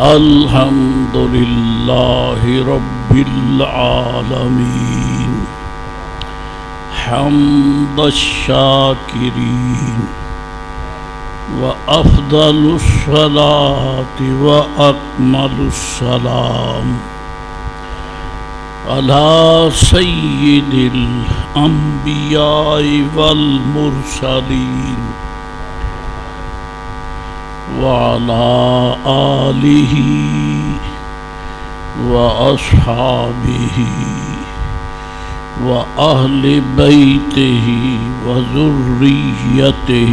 الحمد لله رب العالمين حمد الشاكرين وأفضل الصلاة وأكمل السلام على سيد الأنبياء والمرسلين وعلى آله وأصحابه وأهل بيته وذريته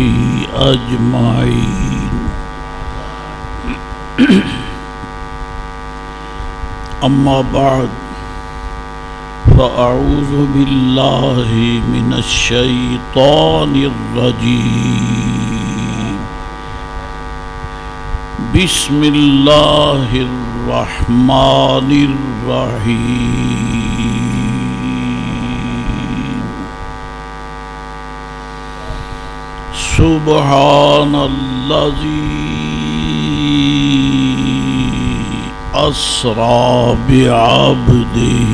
أجمعين أما بعد فأعوذ بالله من الشيطان الرجيم بسم الله الرحمن الرحيم سبحان الذي أسرى بعبده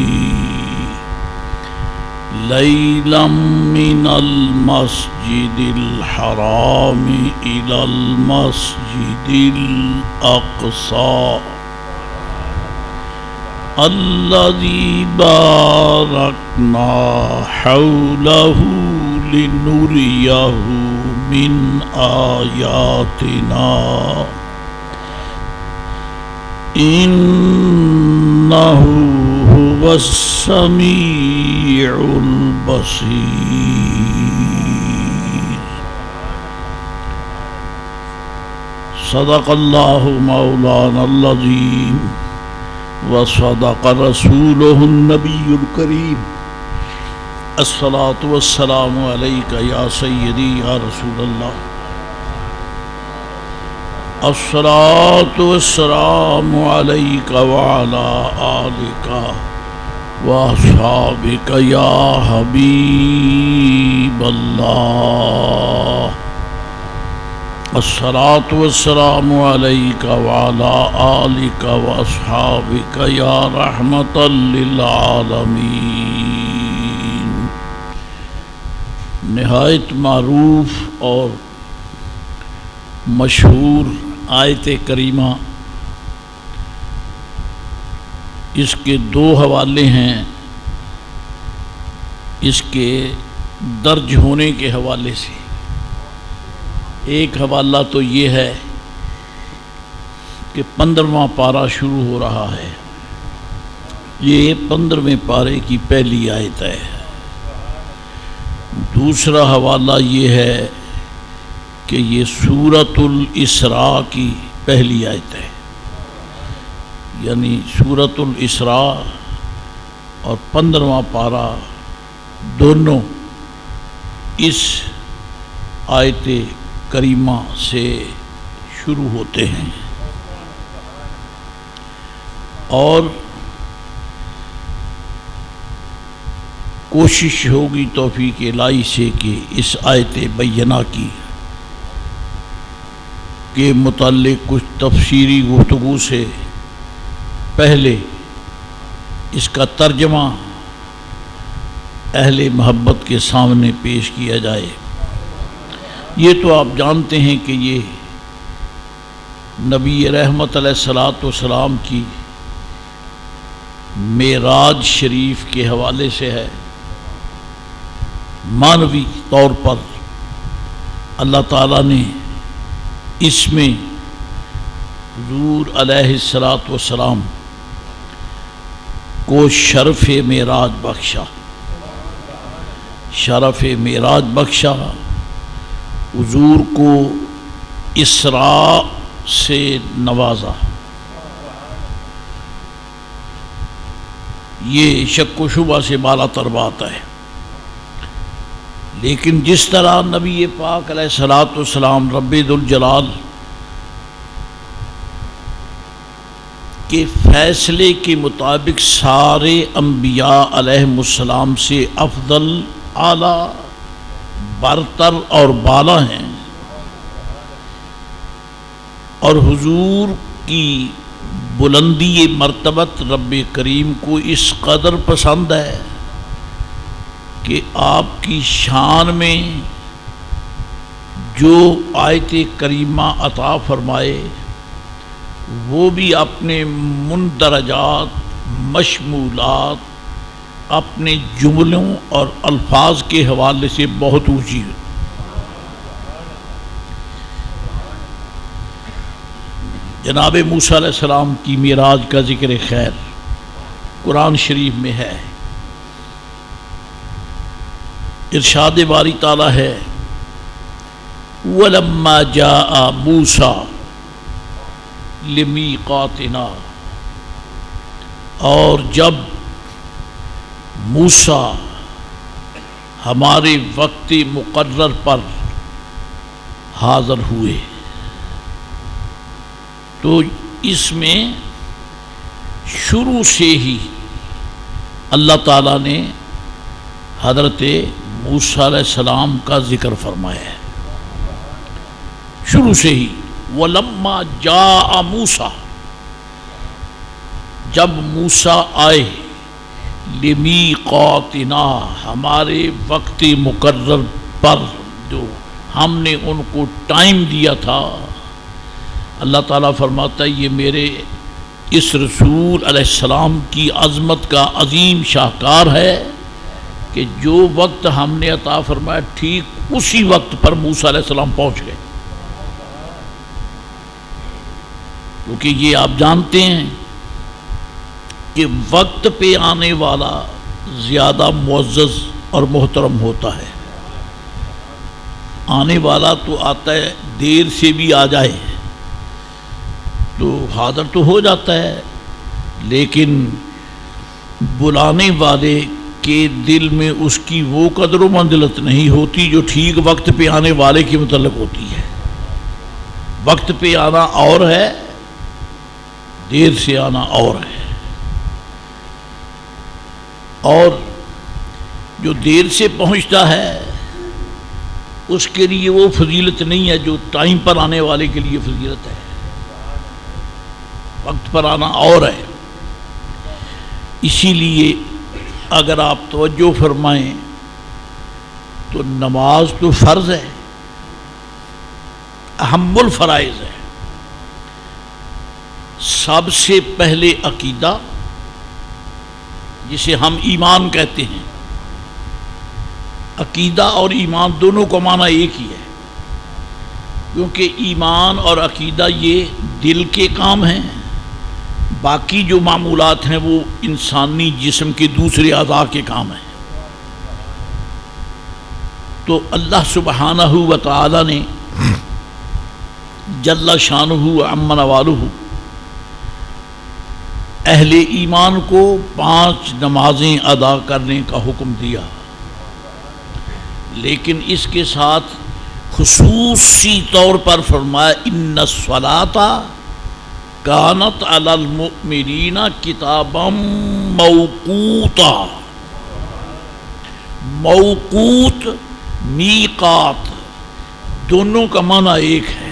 ليلا من المسجد الحرام إلى المسجد الأقصى الذي باركنا حوله لنريه من آياتنا إنه هو السميع البصير صدق الله مولانا العظيم وصدق رسوله النبي الكريم الصلاة والسلام عليك يا سيدي يا رسول الله الصلاة والسلام عليك وعلى آلك وأصحابك يا حبيب الله الصلاة والسلام عليك وعلى آلك وأصحابك يا رحمة للعالمين. نہایت معروف اور مشہور آیت کریمہ، اس کے دو حوالے ہیں. اس کے درج ہونے کے حوالے سے ایک حوالہ تو یہ ہے کہ 15واں پارہ شروع ہو رہا ہے. یہ 15ویں پارے کی پہلی آیت ہے. دوسرا حوالہ یہ ہے کہ یہ سورۃ الاسراء کی پہلی آیت ہے. یعنی سورۃ الاسراء اور 15واں پارہ دونوں اس آیت کریمہ سے شروع ہوتے ہیں. اور کوشش ہوگی توفیق الہی سے کہ اس آیت بینہ کی کے متعلق کچھ تفسیری گفتگو سے پہلے اس کا ترجمہ اہل محبت کے سامنے پیش کیا جائے. یہ تو آپ جانتے ہیں کہ یہ نبی رحمت علیہ الصلاۃ والسلام کی معراج شریف کے حوالے سے ہے. معنوی طور پر اللہ تعالیٰ نے اس میں حضور علیہ الصلاۃ والسلام کو شرف معراج بخشا. شرف معراج بخشا، حضور کو اسراء سے نوازا. یہ شک و شبہ سے بالا تر بات ہے. لیکن جس طرح نبی پاک علیہ الصلاۃ والسلام رب ذوالجلال کے فیصلے کے مطابق سارے انبیاء علیہم السلام سے افضل، اعلیٰ، برتر اور بالا ہیں، اور حضور کی بلندی مرتبت رب کریم کو اس قدر پسند ہے کہ آپ کی شان میں جو آیت کریمہ عطا فرمائے وہ بھی اپنے مندرجات مشمولات اپنے جملوں اور الفاظ کے حوالے سے بہت اونچی ہے۔ جناب موسیٰ علیہ السلام کی معراج کا ذکر خیر قرآن شریف میں ہے۔ ارشاد باری تعالیٰ ہے وَلَمَّا جَاءَ مُوسَىٰ لِمِيقَاتِنَا، اور جب موسیٰ ہمارے وقت مقرر پر حاضر ہوئے، تو اس میں شروع سے ہی اللہ تعالیٰ نے حضرت موسیٰ علیہ السلام کا ذکر فرمایا ہے۔ شروع سے ہی وَلَمَّا جَاءَ مُوسَىٰ، جب موسیٰ آئے لِمِيقَاتِنَا، ہمارے وقت مقرر پر، جو ہم نے ان کو ٹائم دیا تھا۔ اللہ تعالیٰ فرماتا ہے یہ میرے اس رسول علیہ السلام کی عظمت کا عظیم شاہکار ہے کہ جو وقت ہم نے عطا فرمایا ٹھیک اسی وقت پر موسیٰ علیہ السلام پہنچ گئے۔ کیونکہ یہ آپ جانتے ہیں کہ وقت پہ آنے والا زیادہ معزز اور محترم ہوتا ہے۔ آنے والا تو آتا ہے، دیر سے بھی آ جائے تو حاضر تو ہو جاتا ہے، لیکن بلانے والے کے دل میں اس کی وہ قدر و منزلت نہیں ہوتی جو ٹھیک وقت پہ آنے والے کے متعلق ہوتی ہے۔ وقت پہ آنا اور ہے، دیر سے آنا اور ہے۔ اور جو دیر سے پہنچتا ہے اس کے لیے وہ فضیلت نہیں ہے جو ٹائم پر آنے والے کے لیے فضیلت ہے۔ وقت پر آنا اور ہے۔ اسی لیے اگر آپ توجہ فرمائیں تو نماز تو فرض ہے، اہم الفرائض ہے۔ سب سے پہلے عقیدہ، جسے ہم ایمان کہتے ہیں۔ عقیدہ اور ایمان دونوں کا معنی ایک ہی ہے، کیونکہ ایمان اور عقیدہ یہ دل کے کام ہیں، باقی جو معمولات ہیں وہ انسانی جسم کے دوسرے اعضاء کے کام ہیں۔ تو اللہ سبحانہ و تعالی نے جل شانہ عم نوالہ اہل ایمان کو 5 نمازیں ادا کرنے کا حکم دیا، لیکن اس کے ساتھ خصوصی طور پر فرمایا ان الصلاۃ کانت علی المؤمنین کتابا موقوتا۔ موقوت، میقات، دونوں کا معنی ایک ہے۔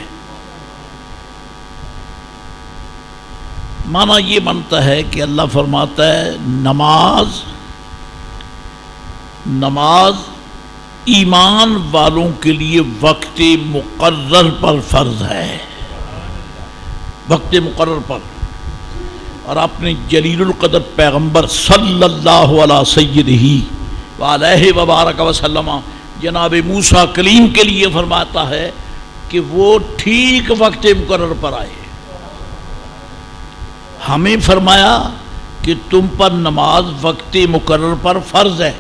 معنی یہ بنتا ہے کہ اللہ فرماتا ہے نماز ایمان والوں کے لیے وقت مقرر پر فرض ہے، وقت مقرر پر۔ اور اپنے جلیل القدر پیغمبر صلی اللہ علیہ سیدہ وعلیہ وبارک وسلم جناب موسیٰ کلیم کے لیے فرماتا ہے کہ وہ ٹھیک وقت مقرر پر آئے۔ ہمیں فرمایا کہ تم پر نماز وقت مقرر پر فرض ہے،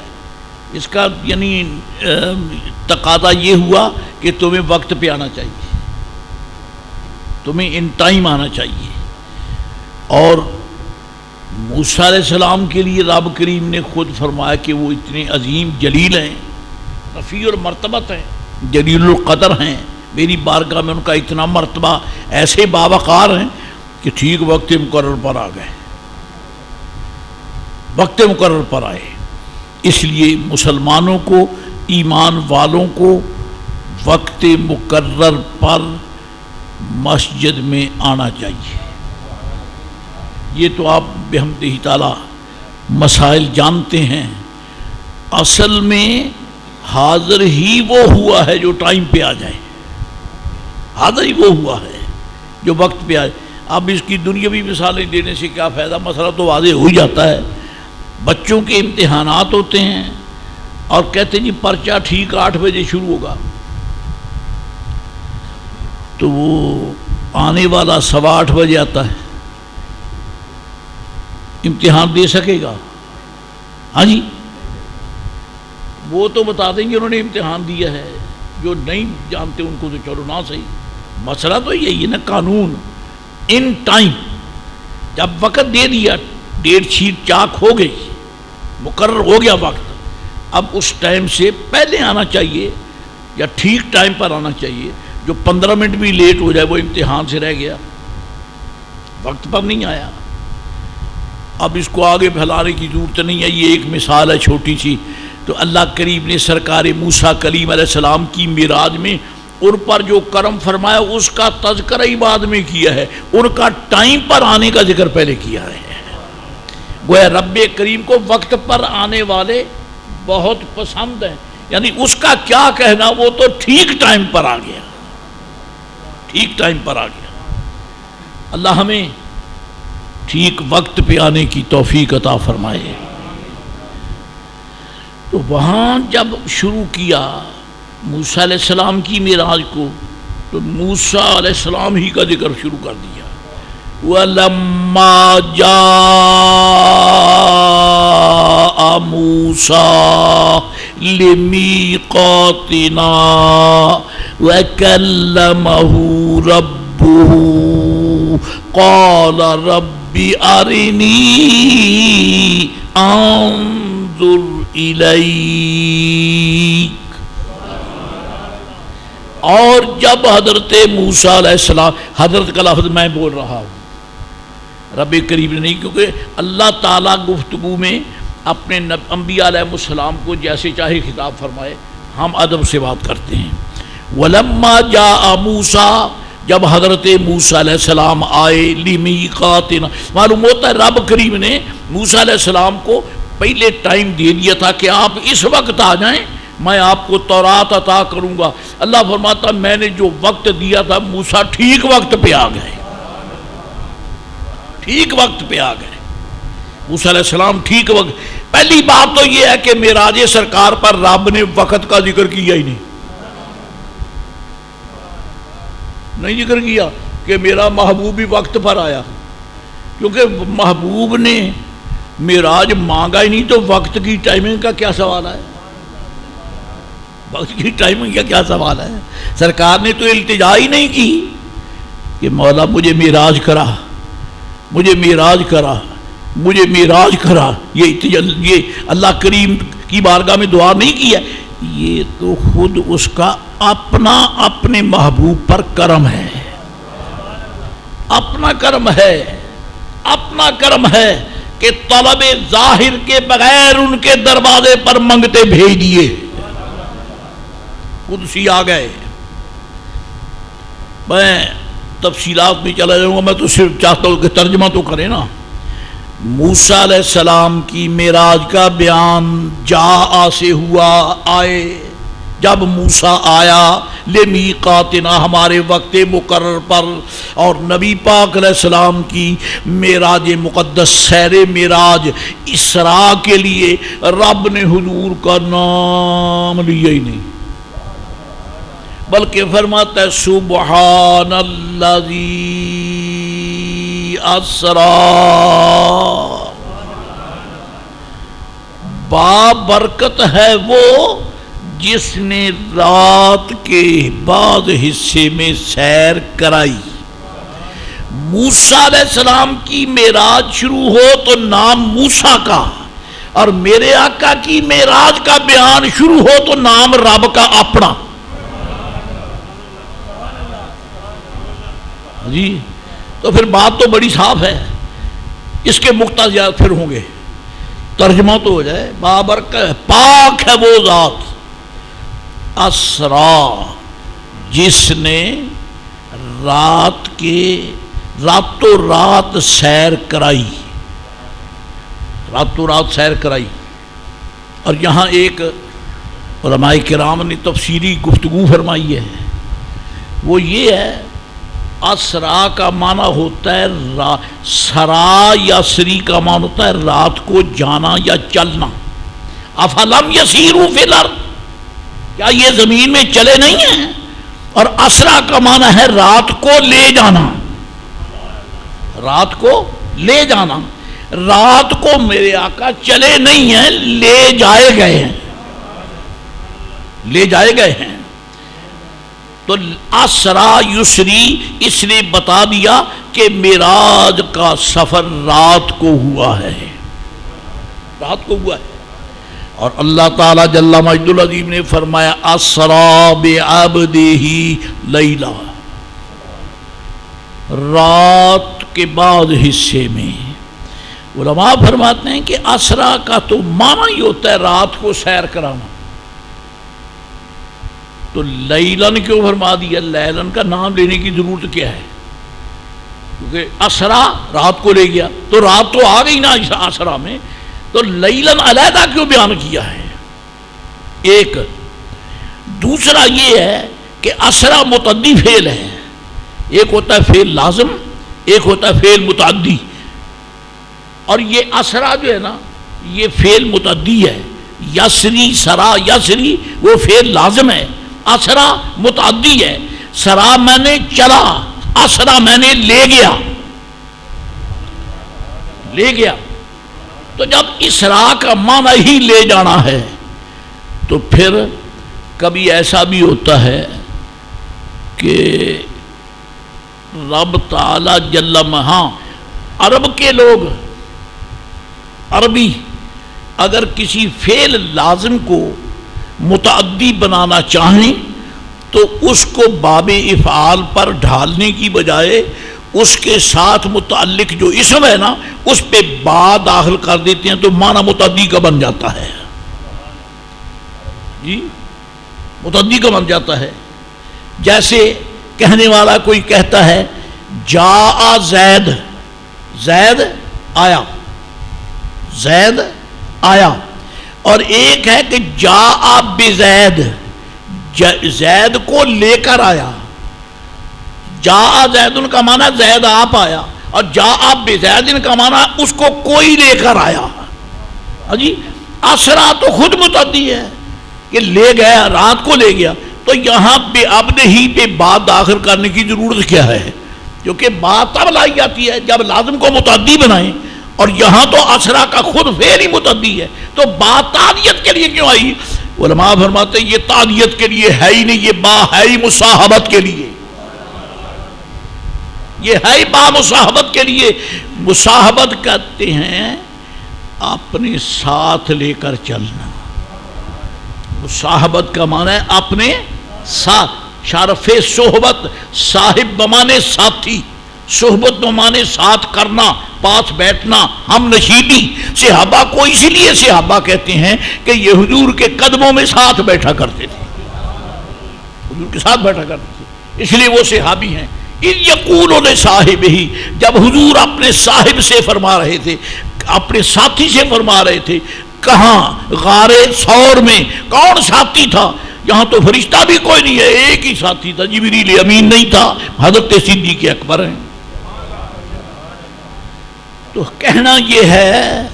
اس کا یعنی تقاضا یہ ہوا کہ تمہیں وقت پہ آنا چاہیے، تمہیں ان ٹائم آنا چاہیے۔ اور موسیٰ علیہ السلام کے لیے رب کریم نے خود فرمایا کہ وہ اتنے عظیم جلیل ہیں، رفیع المرتبت ہیں، جلیل القدر ہیں، میری بارگاہ میں ان کا اتنا مرتبہ، ایسے باوقار ہیں کہ ٹھیک وقت مقرر پر آ گئے، وقت مقرر پر آئے۔ اس لیے مسلمانوں کو، ایمان والوں کو وقت مقرر پر مسجد میں آنا چاہیے. یہ تو آپ بحمدہ تعالی مسائل جانتے ہیں. اصل میں حاضر ہی وہ ہوا ہے جو ٹائم پہ آ جائے. حاضر ہی وہ ہوا ہے جو وقت پہ آئے. اب اس کی دنیاوی مثالیں دینے سے کیا فائدہ؟ مسئلہ تو واضح ہو ہی جاتا ہے. بچوں کے امتحانات ہوتے ہیں اور کہتے ہیں جی پرچہ ٹھیک 8 بجے شروع ہوگا، تو وہ آنے والا 8:15 بجے آتا ہے. امتحان دے سکے گا؟ ہاں جی، وہ تو بتا دیں گے انہوں نے امتحان دیا ہے. جو نہیں جانتے ان کو تو چلو نہ صحیح. مسئلہ تو یہی ہے نا، قانون ان ٹائم. جب وقت دے دیا، ڈیٹ شیٹ چاک ہو گئی، مقرر ہو گیا وقت، اب اس ٹائم سے پہلے آنا چاہیے یا ٹھیک ٹائم پر آنا چاہیے. جو 15 منٹ بھی لیٹ ہو جائے وہ امتحان سے رہ گیا، وقت پر نہیں آیا. اب اس کو آگے پھیلانے کی ضرورت نہیں ہے. یہ ایک مثال ہے چھوٹی سی. تو اللہ کریم نے سرکار موسیٰ کلیم علیہ السلام کی معراج میں ان پر جو کرم فرمایا اس کا تذکرہ ہی بعد میں کیا ہے. ان کا ٹائم پر آنے کا ذکر پہلے کیا ہے. گویا رب کریم کو وقت پر آنے والے بہت پسند ہیں. یعنی اس کا کیا کہنا، وہ تو ٹھیک ٹائم پر آ گیا، ٹھیک ٹائم پر آ گیا. اللہ ہمیں ٹھیک وقت پہ آنے کی توفیق عطا فرمائے. تو وہاں جب شروع کیا موسیٰ علیہ السلام کی معراج کو، تو موسیٰ علیہ السلام ہی کا ذکر شروع کر دیا. وَلَمَّا جَاءَ مُوسَىٰ لِمِيقَاتِنَا وَكَلَّمَهُ رَبُّهُ قَالَ رَبِّ أَرِنِي أَنظُرْ إِلَيْكَ. اور جب حضرت موسیٰ علیہ السلام، حضرت کا لفظ میں بول رہا ہوں، رب کریم نے نہیں، کیونکہ اللہ تعالیٰ گفتگو میں اپنے انبیاء علیہ السلام کو جیسے چاہے خطاب فرمائے، ہم ادب سے بات کرتے ہیں. وَلَمَّا جَاءَ مُوسَىٰ، جب حضرت موسیٰ علیہ السلام آئے، لِمِيقَاتِنَا، معلوم ہوتا ہے رب کریم نے موسیٰ علیہ السلام کو پہلے ٹائم دے دیا تھا کہ آپ اس وقت آ جائیں، میں آپ کو تورات عطا کروں گا. اللہ فرماتا میں نے جو وقت دیا تھا موسیٰ ٹھیک وقت پہ آ گئے، ٹھیک وقت پہ آ گئے موسیٰ علیہ السلام ٹھیک وقت. پہلی بات تو یہ ہے کہ معراج سرکار پر رب نے وقت کا ذکر کیا ہی نہیں ذکر کیا کہ میرا محبوب بھی وقت پر آیا، کیونکہ محبوب نے معراج مانگا ہی نہیں، تو وقت کی ٹائمنگ کا کیا سوال ہے؟ وقت کی ٹائمنگ کا کیا سوال ہے؟ سرکار نے تو التجا ہی نہیں کی کہ مولا مجھے معراج کرا، مجھے معراج کرا، مجھے معراج کرا. یہ اللہ کریم کی بارگاہ میں دعا نہیں کی ہے. یہ تو خود اس کا اپنا اپنے محبوب پر کرم ہے، اپنا کرم ہے، اپنا کرم ہے کہ طلب ظاہر کے بغیر ان کے دروازے پر منگتے بھیج دیے، قدسی آ گئے. میں تفصیلات میں چلا جاؤں گا، میں تو صرف چاہتا ہوں کہ ترجمہ تو کریں نا. موسیٰ علیہ السلام کی معراج کا بیان جاء سے ہوا، آئے. جب موسیٰ آیا لمیقاتنا، ہمارے وقت مقرر پر، اور نبی پاک علیہ السلام کی معراج مقدس سیر معراج اسراء کے لیے رب نے حضور کا نام لیا ہی نہیں، بلکہ فرماتا ہے سبحان الذی اسریٰ. بابرکت ہے وہ جس نے رات کے بعض حصے میں سیر کرائی. موسیٰ علیہ السلام کی معراج شروع ہو تو نام موسیٰ کا، اور میرے آقا کی معراج کا بیان شروع ہو تو نام رب کا اپنا. جی تو پھر بات تو بڑی صاف ہے. اس کے مقتضیات پھر ہوں گے، ترجمہ تو ہو جائے. بابرکت پاک ہے وہ ذات، اسرا جس نے راتوں رات سیر کرائی، راتوں رات سیر کرائی. اور یہاں ایک علماء کرام نے تفصیلی گفتگو فرمائی ہے، وہ یہ ہے اسرا کا معنی ہوتا ہے سرا یا سری کا معنی ہوتا ہے رات کو جانا یا چلنا. افلم یسیروا فی الارض، کیا یہ زمین میں چلے نہیں ہیں؟ اور اسرا کا معنی ہے رات کو لے جانا، رات کو لے جانا. رات کو میرے آقا چلے نہیں ہیں، لے جائے گئے ہیں، لے جائے گئے ہیں. تو اسرا یسری اس نے بتا دیا کہ معراج کا سفر رات کو ہوا ہے، رات کو ہوا ہے. اور اللہ تعالیٰ جل مجد العظیم نے فرمایا اسرا بعبدہ لیلا، رات کے بعد حصے میں. علماء فرماتے ہیں کہ اسرا کا تو معنی ہی ہوتا ہے رات کو سیر کرانا. تو لیلن کیوں فرما دیا؟ لیلن کا نام لینے کی ضرورت کیا ہے؟ کیونکہ اسرا رات کو لے گیا تو رات تو آ گئی نا اسرا میں، تو لیلن علیحدہ کیوں بیان کیا ہے؟ ایک دوسرا یہ ہے کہ اسرا متعدی فعل ہے، ایک ہوتا ہے فعل لازم، ایک ہوتا ہے فعل متعدی. اور یہ اسرا جو ہے نا یہ فعل متعدی ہے. یسری سرا یسری وہ فعل لازم ہے، اسرا متعدی ہے. سرا میں نے چلا، اسرا میں نے لے گیا، لے گیا. تو جب اسرا کا معنی ہی لے جانا ہے تو پھر کبھی ایسا بھی ہوتا ہے کہ رب تعالی جل مہاں عرب کے لوگ، عربی اگر کسی فعل لازم کو متعدی بنانا چاہیں تو اس کو باب افعال پر ڈھالنے کی بجائے اس کے ساتھ متعلق جو اسم ہے نا اس پہ با داخل کر دیتے ہیں تو معنی متعدی کا بن جاتا ہے. جی متعدی کا بن جاتا ہے. جیسے کہنے والا کوئی کہتا ہے جاء زید، زید آیا، زید آیا. اور ایک ہے کہ جاء بزید، زید کو لے کر آیا. جاء زید کا معنی زید آپ آیا، اور جاء بزید کا معنی اس کو کوئی لے کر آیا. جی اسرا تو خود متعدی ہے کہ لے گیا، رات کو لے گیا. تو یہاں پہ ابد ہی پہ بات داخل کرنے کی ضرورت کیا ہے؟ کیونکہ بات تب لائی جاتی ہے جب لازم کو متعدی بنائیں، اور یہاں تو اسرا کا خود فعل ہی متعدی ہے، تو بات تعدیت کے لیے کیوں آئی؟ علماء فرماتے ہیں یہ تعدیت کے لیے ہے ہی نہیں، یہ با ہے ہی مصاحبت کے لیے، یہ ہے ہی با مصاحبت کے لیے. مصاحبت کہتے ہیں اپنے ساتھ لے کر چلنا. مصاحبت کا معنی ہے اپنے ساتھ. شرف صحبت، صاحب بمانے ساتھی، صحبت بمانے ساتھ کرنا، پاس بیٹھنا، ہم نشیبی. صحابہ کو اسی لیے صحابہ کہتے ہیں کہ یہ حضور کے قدموں میں ساتھ بیٹھا کرتے تھے، حضور کے ساتھ بیٹھا کرتے تھے، اس لیے وہ صحابی ہیں. یقول صاحب ہی، جب حضور اپنے صاحب سے فرما رہے تھے، اپنے ساتھی سے فرما رہے تھے. کہاں؟ غار ثور میں. کون ساتھی تھا؟ یہاں تو فرشتہ بھی کوئی نہیں ہے، ایک ہی ساتھی تھا، جبریل امین نہیں تھا، حضرت صدیق اکبر ہیں. تو کہنا یہ ہے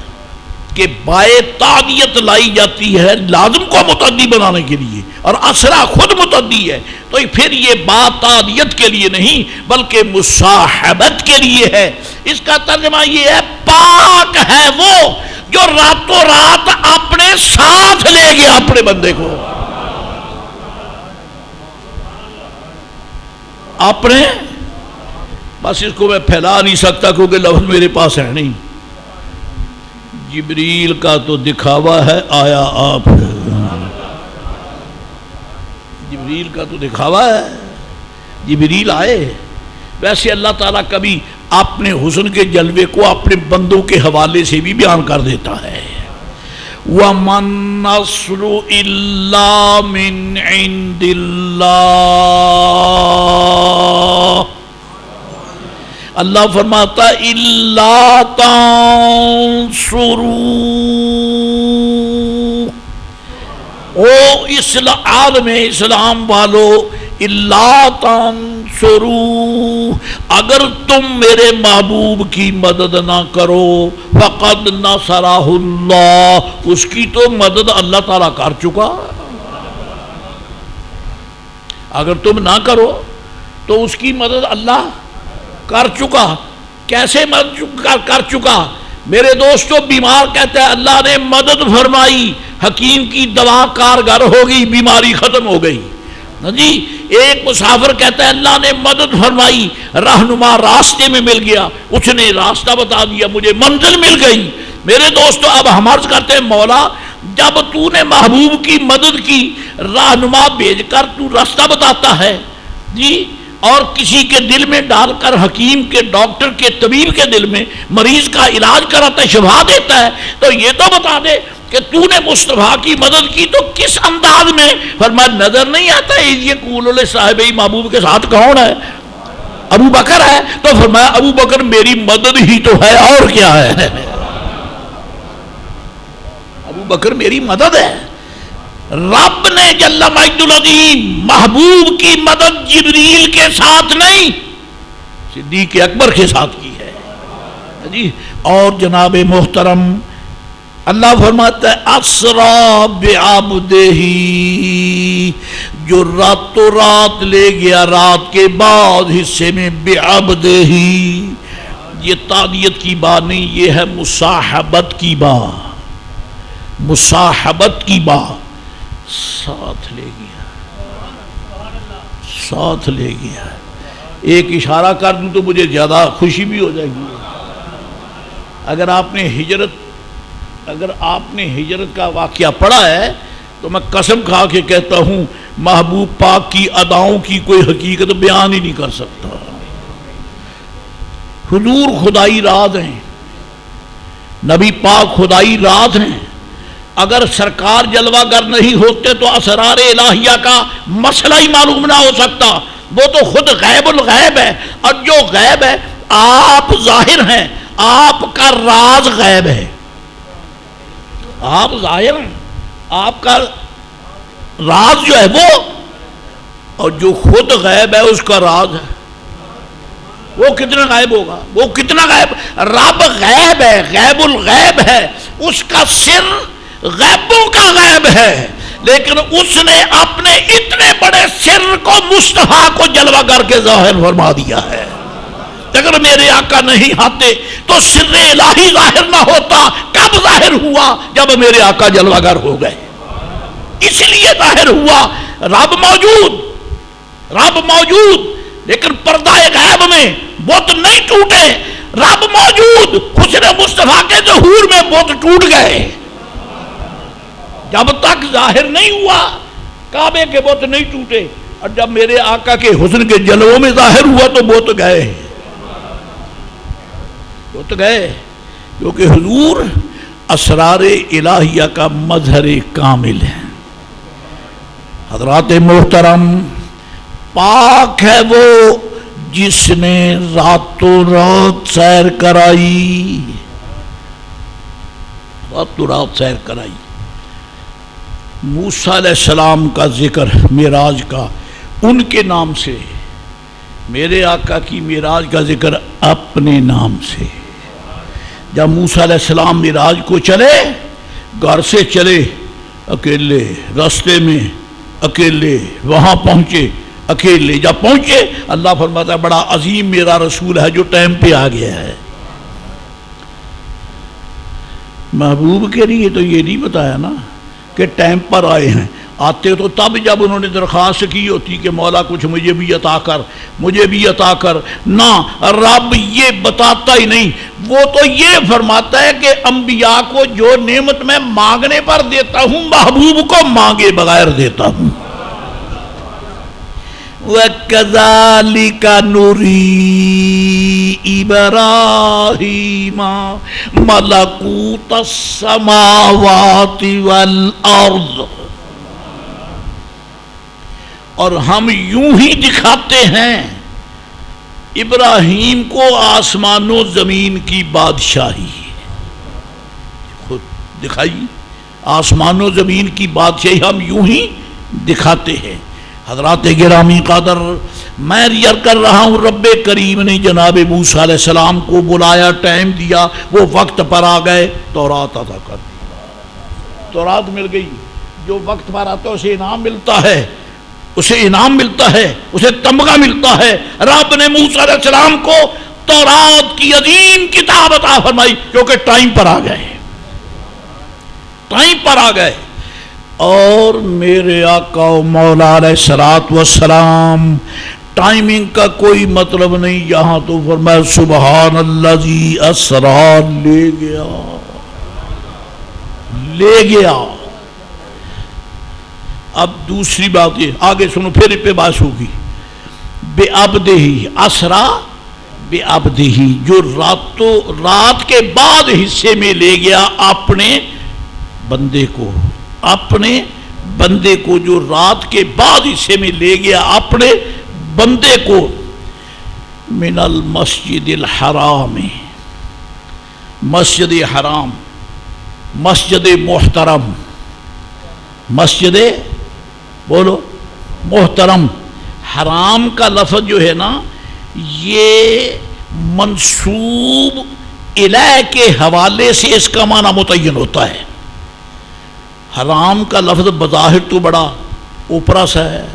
کہ بائے تعدیت لائی جاتی ہے لازم کو متعدی بنانے کے لیے، اور اسرا خود متعدی ہے. تو پھر یہ بات تعدیت کے لیے نہیں بلکہ مصاحبت کے لیے ہے. اس کا ترجمہ یہ ہے پاک ہے وہ جو راتوں رات اپنے ساتھ لے گیا اپنے بندے کو، اپنے. بس اس کو میں پھیلا نہیں سکتا کیونکہ لفظ میرے پاس ہے نہیں. جبریل کا تو دکھاوا ہے، آیا آپ. جبریل کا تو دکھاوا ہے، جبریل آئے. ویسے اللہ تعالیٰ کبھی اپنے حسن کے جلوے کو اپنے بندوں کے حوالے سے بھی بیان کر دیتا ہے. وَمَن نَّصْرُ إِلَّا مِنْ عِنْدِ اللَّهِ اللہ فرماتا الا تنصروا، او عالم اسلام والو، الا تنصروا، اگر تم میرے محبوب کی مدد نہ کرو، فقد نصرہ اللہ، اس کی تو مدد اللہ تعالیٰ کر چکا۔ اگر تم نہ کرو تو اس کی مدد اللہ کر چکا۔ کیسے مدد کر چکا؟ میرے دوستو، بیمار کہتا ہے اللہ نے مدد فرمائی، حکیم کی دوا کارگر ہو گئی، بیماری ختم ہو گئی جی۔ ایک مسافر کہتا ہے اللہ نے مدد فرمائی، رہنما راستے میں مل گیا، اس نے راستہ بتا دیا، مجھے منزل مل گئی۔ میرے دوستو، اب ہم عرض کرتے ہیں مولا جب تو نے محبوب کی مدد کی، رہنما بھیج کر تو راستہ بتاتا ہے جی، اور کسی کے دل میں ڈال کر، حکیم کے، ڈاکٹر کے، طبیب کے دل میں مریض کا علاج کراتا ہے، شفا دیتا ہے، تو یہ تو بتا دے کہ تو نے مصطفیٰ کی مدد کی تو کس انداز میں؟ فرمایا نظر نہیں آتا یہ قول صاحب محبوب کے ساتھ کون ہے؟ ابو بکر ہے۔ تو فرمایا ابو بکر میری مدد ہی تو ہے، اور کیا ہے؟ ابو بکر میری مدد ہے۔ رب نے جل مجد العظیم محبوب کی مدد جبریل کے ساتھ نہیں، صدیق اکبر کے ساتھ کی ہے جی۔ اور جناب محترم اللہ فرماتا ہے اسرا بعبدہ، جو راتوں رات لے گیا رات کے بعد حصے میں، بعبدہ، یہ تعدیت کی بات نہیں، یہ ہے مصاحبت کی بات، مصاحبت کی بات، ساتھ لے گیا، ساتھ لے گیا۔ ایک اشارہ کر دوں تو مجھے زیادہ خوشی بھی ہو جائے گی۔ اگر آپ نے ہجرت کا واقعہ پڑھا ہے تو میں قسم کھا کے کہتا ہوں محبوب پاک کی اداؤں کی کوئی حقیقت بیان ہی نہیں کر سکتا۔ حضور خدائی راز ہیں، نبی پاک خدائی راز ہیں۔ اگر سرکار جلوہ گر نہیں ہوتے تو اسرار الہیہ کا مسئلہ ہی معلوم نہ ہو سکتا۔ وہ تو خود غیب الغیب ہے، اور جو غیب ہے آپ ظاہر ہیں، آپ کا راز غیب ہے۔ آپ ظاہر ہیں، آپ کا راز جو ہے وہ، اور جو خود غیب ہے اس کا راز ہے، وہ کتنا غائب ہوگا؟ وہ کتنا غائب؟ رب غیب ہے، غیب الغیب ہے، اس کا سر غیبوں کا غیب ہے، لیکن اس نے اپنے اتنے بڑے سر کو مصطفیٰ کو جلوہ کر کے ظاہر فرما دیا ہے۔ اگر میرے آقا نہیں آتے تو سر الہی ظاہر نہ ہوتا۔ کب ظاہر ہوا؟ جب میرے آقا جلوہ گر ہو گئے، اس لیے ظاہر ہوا۔ رب موجود، رب موجود، لیکن پردہ غیب میں بت نہیں ٹوٹے۔ رب موجود، حسن مصطفیٰ کے ظہور میں بت ٹوٹ گئے۔ جب تک ظاہر نہیں ہوا کعبے کے بت نہیں ٹوٹے، اور جب میرے آقا کے حسن کے جلووں میں ظاہر ہوا تو بت گئے، بت گئے، کیونکہ حضور اسرار الہیہ کا مظہر کامل ہے۔ حضرات محترم، پاک ہے وہ جس نے راتوں رات سیر کرائی، راتوں رات سیر کرائی۔ موسیٰ علیہ السلام کا ذکر معراج کا ان کے نام سے، میرے آقا کی معراج کا ذکر اپنے نام سے۔ جب موسیٰ علیہ السلام معراج کو چلے، گھر سے چلے اکیلے، راستے میں اکیلے، وہاں پہنچے اکیلے۔ جب پہنچے اللہ فرماتا ہے بڑا عظیم میرا رسول ہے جو ٹائم پہ آ گیا ہے۔ محبوب کے لیے تو یہ نہیں بتایا نا کہ ٹائم پر آئے ہیں، آتے تو تب جب انہوں نے درخواست کی ہوتی کہ مولا کچھ مجھے بھی عطا کر، مجھے بھی عطا کر۔ نہ، رب یہ بتاتا ہی نہیں، وہ تو یہ فرماتا ہے کہ انبیاء کو جو نعمت میں مانگنے پر دیتا ہوں محبوب کو مانگے بغیر دیتا ہوں۔ وَكَذَلِكَ نُرِي إِبْرَاهِيمَ مَلَكُوتَ السَّمَاوَاتِ وَالْأَرْضِ، اور ہم یوں ہی دکھاتے ہیں ابراہیم کو آسمان و زمین کی بادشاہی خود دکھائی. آسمان و زمین کی بادشاہی ہم یوں ہی دکھاتے ہیں. حضرات گرامی قدر، میں ریئر کر رہا ہوں، رب کریم نے جناب موسیٰ علیہ السلام کو بلایا، ٹائم دیا، وہ وقت پر آ گئے، تورات عطا کر دی، تورات مل گئی. جو وقت پر آتا ہے اسے انعام ملتا ہے، اسے انعام ملتا ہے، اسے تمغہ ملتا ہے. رب نے موسیٰ علیہ السلام کو تورات کی عظیم کتاب عطا فرمائی کیونکہ ٹائم پر آ گئے، ٹائم پر آ گئے. اور میرے آقا و مولا علیہ الصلوۃ والسلام، ٹائمنگ کا کوئی مطلب نہیں. یہاں تو فرمایا سبحان الذی اسریٰ، لے گیا، لے گیا. اب دوسری بات یہ، آگے سنو پھر اس پہ بات ہوگی. بے عبدہ، اسریٰ بے عبدہ، جو رات کے بعد حصے میں لے گیا اپنے بندے کو، اپنے بندے کو، جو رات کے بعد حصے میں لے گیا اپنے بندے کو. من المسجد الحرام، مسجد حرام، مسجد محترم، مسجد بولو محترم. حرام کا لفظ جو ہے نا یہ منسوب الہ کے حوالے سے اس کا معنی متعین ہوتا ہے. حرام کا لفظ بظاہر تو بڑا اوپرا سا ہے،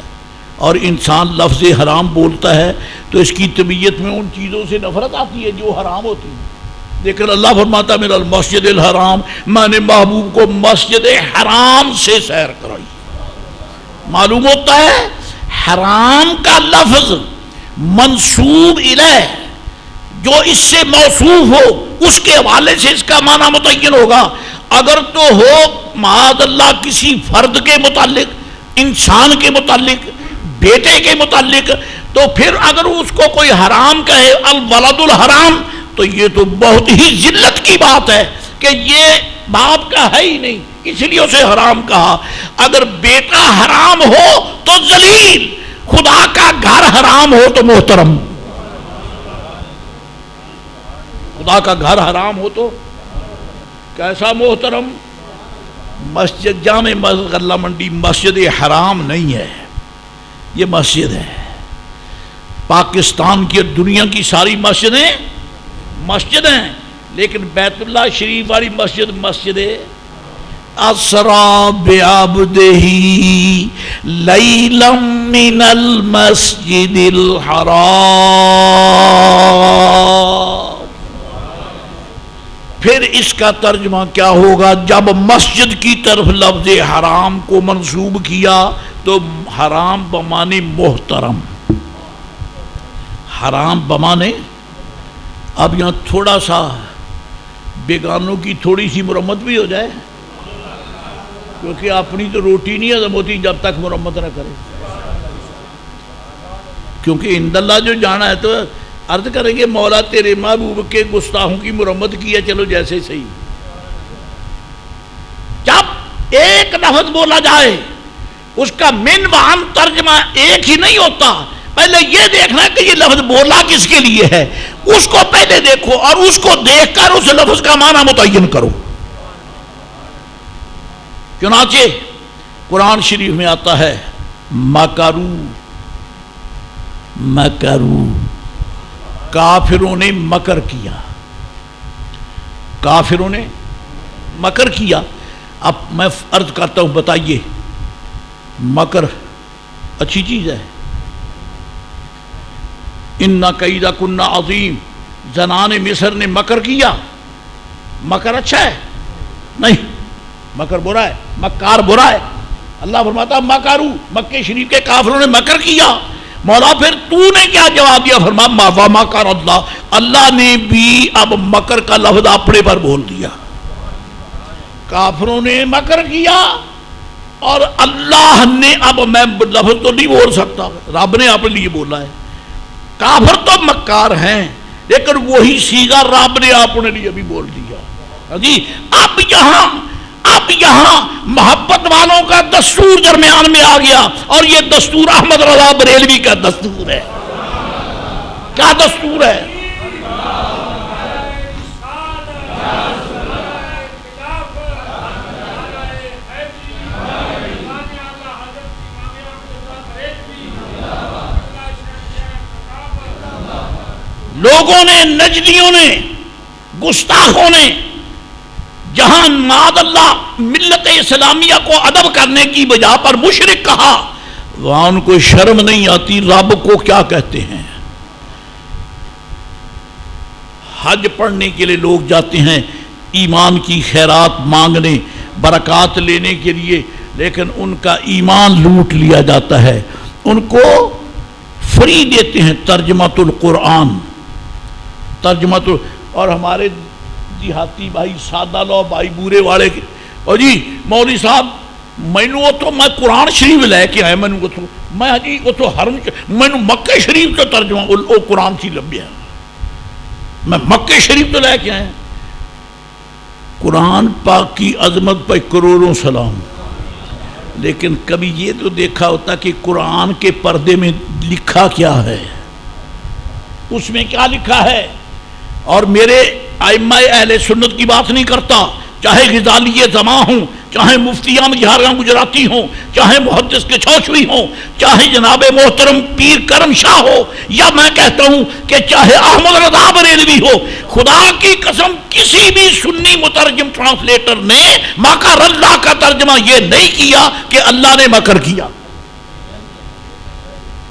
اور انسان لفظ حرام بولتا ہے تو اس کی طبیعت میں ان چیزوں سے نفرت آتی ہے جو حرام ہوتی ہیں. لیکن اللہ فرماتا من المسجد الحرام، میں نے محبوب کو مسجد حرام سے سیر کرائی. معلوم ہوتا ہے حرام کا لفظ منسوب الہ جو اس سے موصوف ہو اس کے حوالے سے اس کا معنی متعین ہوگا. اگر تو ہو معاذ اللہ کسی فرد کے متعلق، انسان کے متعلق، بیٹے کے متعلق، تو پھر اگر اس کو کوئی حرام کہے الولد الحرام، تو یہ تو بہت ہی ذلت کی بات ہے کہ یہ باپ کا ہے ہی نہیں، اس لیے اسے حرام کہا. اگر بیٹا حرام ہو تو ذلیل، خدا کا گھر حرام ہو تو محترم. خدا کا گھر حرام ہو تو کیسا محترم. مسجد جامع مسجد غلہ منڈی مسجد حرام نہیں ہے، یہ مسجد ہے. پاکستان کی دنیا کی ساری مسجدیں مسجد ہیں، لیکن بیت اللہ شریف والی مسجد مسجد اسریٰ بعبدہ لیلا من المسجد الحرام. پھر اس کا ترجمہ کیا ہوگا؟ جب مسجد کی طرف لفظ حرام کو منسوب کیا تو حرام بمانے محترم، حرام بمانے. اب یہاں تھوڑا سا بیگانوں کی تھوڑی سی مرمت بھی ہو جائے، کیونکہ اپنی تو روٹی نہیں ہضم ہوتی جب تک مرمت نہ کرے. کیونکہ عند اللہ جو جانا ہے تو عرض کریں گے مولا تیرے محبوب کے گستاخوں کی مرمت کیا، چلو جیسے صحیح. جب ایک لفظ بولا جائے اس کا من و عن ترجمہ ایک ہی نہیں ہوتا. پہلے یہ دیکھنا کہ یہ لفظ بولا کس کے لیے ہے، اس کو پہلے دیکھو اور اس کو دیکھ کر اس لفظ کا معنی متعین کرو. چنانچہ قرآن شریف میں آتا ہے مکرو، مکرو، کافروں نے مکر کیا، کافروں نے مکر کیا. اب میں عرض کرتا ہوں بتائیے مکر اچھی چیز ہے؟ اِنَّ کَیْدَ کُنَّ عظیم، زنان مصر نے مکر کیا، مکر اچھا ہے؟ نہیں، مکر برا ہے، مکار برا ہے. اللہ فرماتا مکرو، مکہ شریف کے کافروں نے مکر کیا. مولا پھر تو نے کیا جواب دیا؟ فرمایا مکر اللہ، اللہ نے بھی اب مکر کا لفظ اپنے پر بول دیا. کافروں نے مکر کیا اور اللہ نے، اب میں لفظ تو نہیں بول سکتا، رب نے اپنے لیے بولا ہے. کافر تو مکار ہیں لیکن وہی صیغہ رب نے اپنے لیے بھی بول دیا. جی اب یہاں محبت والوں کا دستور درمیان میں آ گیا، اور یہ دستور احمد رضا بریلوی کا دستور ہے. کیا دستور ہے؟ لوگوں نے، نجدیوں نے، گستاخوں نے جہاں معاذ اللہ ملت اسلامیہ کو ادب کرنے کی بجا پر مشرک کہا، وہاں ان کو شرم نہیں آتی رب کو کیا کہتے ہیں۔ حج پڑھنے کے لیے لوگ جاتے ہیں ایمان کی خیرات مانگنے، برکات لینے کے لیے، لیکن ان کا ایمان لوٹ لیا جاتا ہے۔ ان کو فری دیتے ہیں ترجمۃ القرآن، اور ہمارے دیہاتی بھائی، سادہ لو بھائی، بورے والے، اور جی مولوی صاحب مینو تو میں قرآن شریف لے کے آیا، میں جی وہ تو حرم مینو مکہ شریف تو ترجمہ وہ قرآن سی لبیا، میں مکہ شریف تو لے کے آیا۔ قرآن پاک کی عظمت پہ کروڑوں سلام، لیکن کبھی یہ تو دیکھا ہوتا کہ قرآن کے پردے میں لکھا کیا ہے، اس میں کیا لکھا ہے۔ اور میرے ائمہ اہل سنت کی بات نہیں کرتا، چاہے غزالی زماں ہوں، چاہے مفتیان جہارگاں گجراتی ہوں، چاہے محدث کے چھوچوی ہوں، چاہے جناب محترم پیر کرم شاہ ہو، یا میں کہتا ہوں کہ چاہے احمد رضا بریلوی ہو، خدا کی قسم کسی بھی سنی مترجم ٹرانسلیٹر نے مکر اللہ کا ترجمہ یہ نہیں کیا کہ اللہ نے مکر کیا۔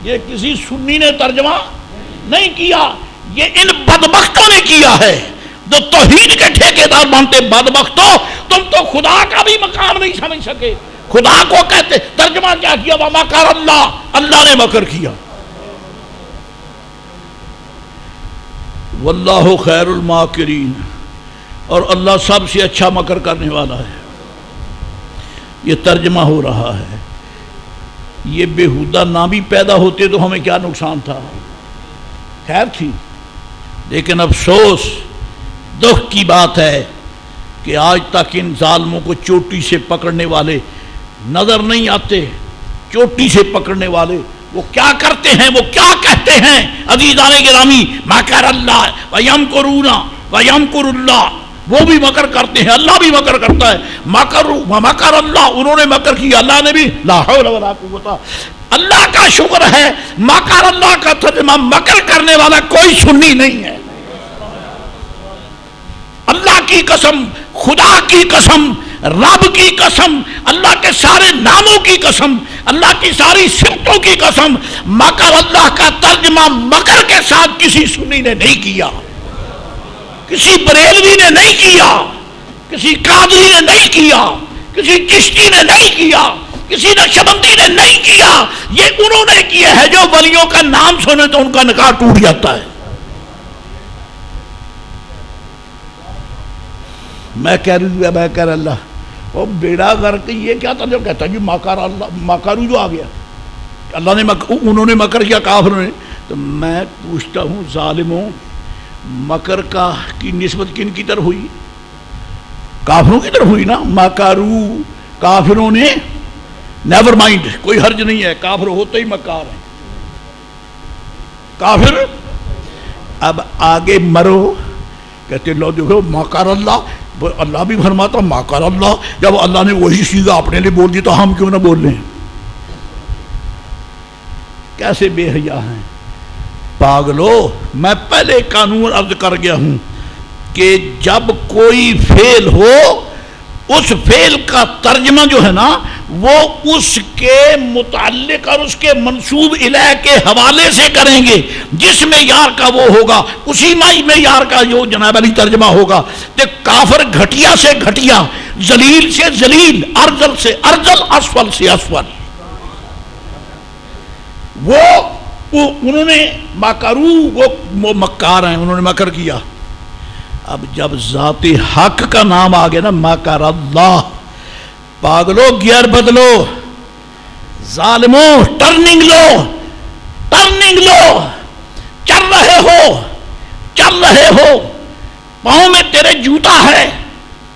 یہ کسی سنی نے ترجمہ نہیں کیا، یہ ان بدبختوں نے کیا ہے جو توحید کے ٹھیکیدار بنتے۔ بدبختوں، تم تو خدا کا بھی مقام نہیں سمجھ سکے۔ خدا کو کہتے ترجمہ کیا کیا؟ وَمَكَرَ اللَّهُ، اللہ نے مکر کیا۔ واللہ خیر الماکرین، اور اللہ سب سے اچھا مکر کرنے والا ہے۔ یہ ترجمہ ہو رہا ہے۔ یہ بےہودہ نہ بھی پیدا ہوتے تو ہمیں کیا نقصان تھا، خیر تھی، لیکن افسوس دکھ کی بات ہے کہ آج تک ان ظالموں کو چوٹی سے پکڑنے والے نظر نہیں آتے۔ چوٹی سے پکڑنے والے وہ کیا کرتے ہیں، وہ کیا کہتے ہیں؟ عزیزان گرامی، مکر اللہ وَيَمْكُرُونَ وَيَمْكُرُ اللَّهُ، وہ بھی مکر کرتے ہیں، اللہ بھی مکر کرتا ہے۔ مکر اللہ، انہوں نے مکر کیا، اللہ نے بھی، لا حول ولا قوت۔ اللہ کا شکر ہے مکر اللہ کا ترجمہ مکر کرنے والا کوئی سنی نہیں ہے۔ اللہ کی قسم، خدا کی قسم، رب کی قسم، اللہ کے سارے ناموں کی قسم، اللہ کی ساری صفتوں کی قسم، مکر اللہ کا ترجمہ مکر کے ساتھ کسی سنی نے نہیں کیا، کسی بریلوی نے نہیں کیا، کسی قادری نے نہیں کیا، کسی چشتی نے نہیں کیا، کسی نقشبندی نے نہیں کیا۔ یہ انہوں نے کیا ہے جو ولیوں کا نام سنے تو ان کا نکاح ٹوٹ جاتا ہے۔ میں کہہ رہا اللہ، وہ بیڑا غرق، یہ کیا تھا جو کہتا ہے جی مکر اللہ، مکرو جو آ گیا، اللہ نے انہوں نے مکر کیا کافروں نے۔ تو میں پوچھتا ہوں ظالموں، مکر کا کی نسبت کن کی طرف ہوئی؟ کافروں کی طرف ہوئی نا۔ مکرو، کافروں نے، نیور مائنڈ، کوئی حرج نہیں ہے، کافر ہوتے ہی مکار ہیں، کافر۔ اب آگے مرو، کہتے لو دیکھو مکر اللہ، اللہ بھی فرماتا مکر اللہ، جب اللہ نے وہی چیز اپنے لیے بول دی تو ہم کیوں نہ بول لیں؟ کیسے بے حیا ہیں پاگلو۔ میں پہلے قانون عرض کر گیا ہوں کہ جب کوئی فعل ہو، اس فعل کا ترجمہ جو ہے نا وہ اس کے متعلق اور اس کے منسوب الیہ کے حوالے سے کریں گے، جس میں یار کا وہ ہوگا اسی میں یار کا جو جناب علی ترجمہ ہوگا۔ تو کافر گھٹیا سے گھٹیا، ذلیل سے ذلیل، ارذل سے ارذل، اسفل سے اسفل، وہ انہوں نے مکرو، وہ مکار ہیں، انہوں نے مکر کیا۔ اب جب ذات حق کا نام آ گیا نا مکر اللہ، پاگلو گیئر بدلو، ظالموں ٹرننگ لو، ٹرننگ لو، چل رہے ہو، پاؤں میں تیرے جوتا ہے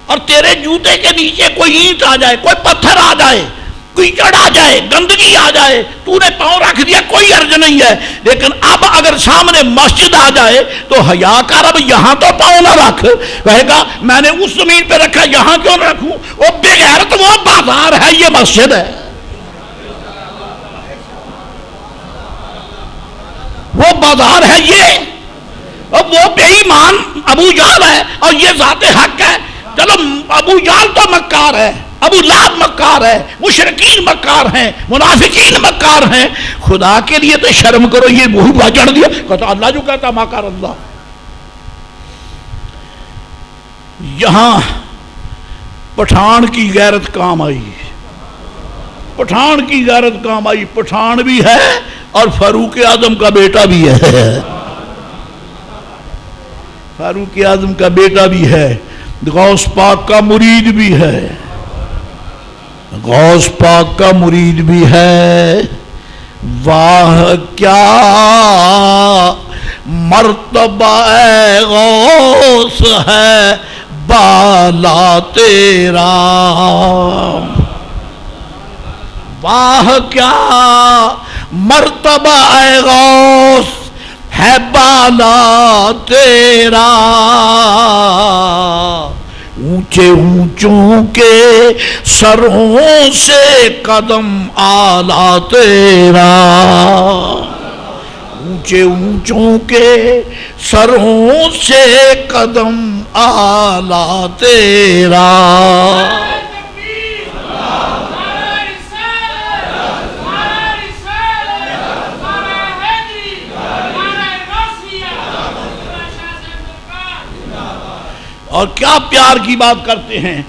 اور تیرے جوتے کے نیچے کوئی اینٹ آ جائے، کوئی پتھر آ جائے، کیچڑ آ جائے، گندگی آ جائے، تو نے پاؤں رکھ دیا، کوئی عرض نہیں ہے، لیکن اب اگر سامنے مسجد آ جائے تو حیا کر، اب یہاں تو پاؤں نہ رکھ، کہے گا میں نے اس زمین پہ رکھا یہاں کیوں نہ رکھوں؟ وہ بے غیرت، وہ بازار ہے یہ مسجد ہے، وہ بازار ہے یہ، اور وہ بے ایمان ابو جہل ہے اور یہ ذات حق ہے۔ چلو ابو جہل تو مکار ہے، ابو لہب مکار ہے، مشرکین مکار ہیں، منافقین مکار ہیں، خدا کے لیے تو شرم کرو، یہ وہی بجڑ دیا، کہتا اللہ جو کہتا مکار اللہ۔ یہاں پٹھان کی غیرت کام آئی، پٹھان کی غیرت کام آئی، پٹھان بھی ہے اور فاروق اعظم کا بیٹا بھی ہے، فاروق اعظم کا بیٹا بھی ہے، غوث پاک کا مرید بھی ہے، غوث پاک کا مرید بھی ہے۔ واہ کیا مرتبہ اے غوث ہے بالا تیرا، واہ کیا مرتبہ اے غوث ہے بالا تیرا، اونچے اونچوں کے سروں سے قدم آلہ تیرا، اونچے اونچوں کے سروں سے قدم آلہ تیرا۔ اور کیا پیار کی بات کرتے ہیں،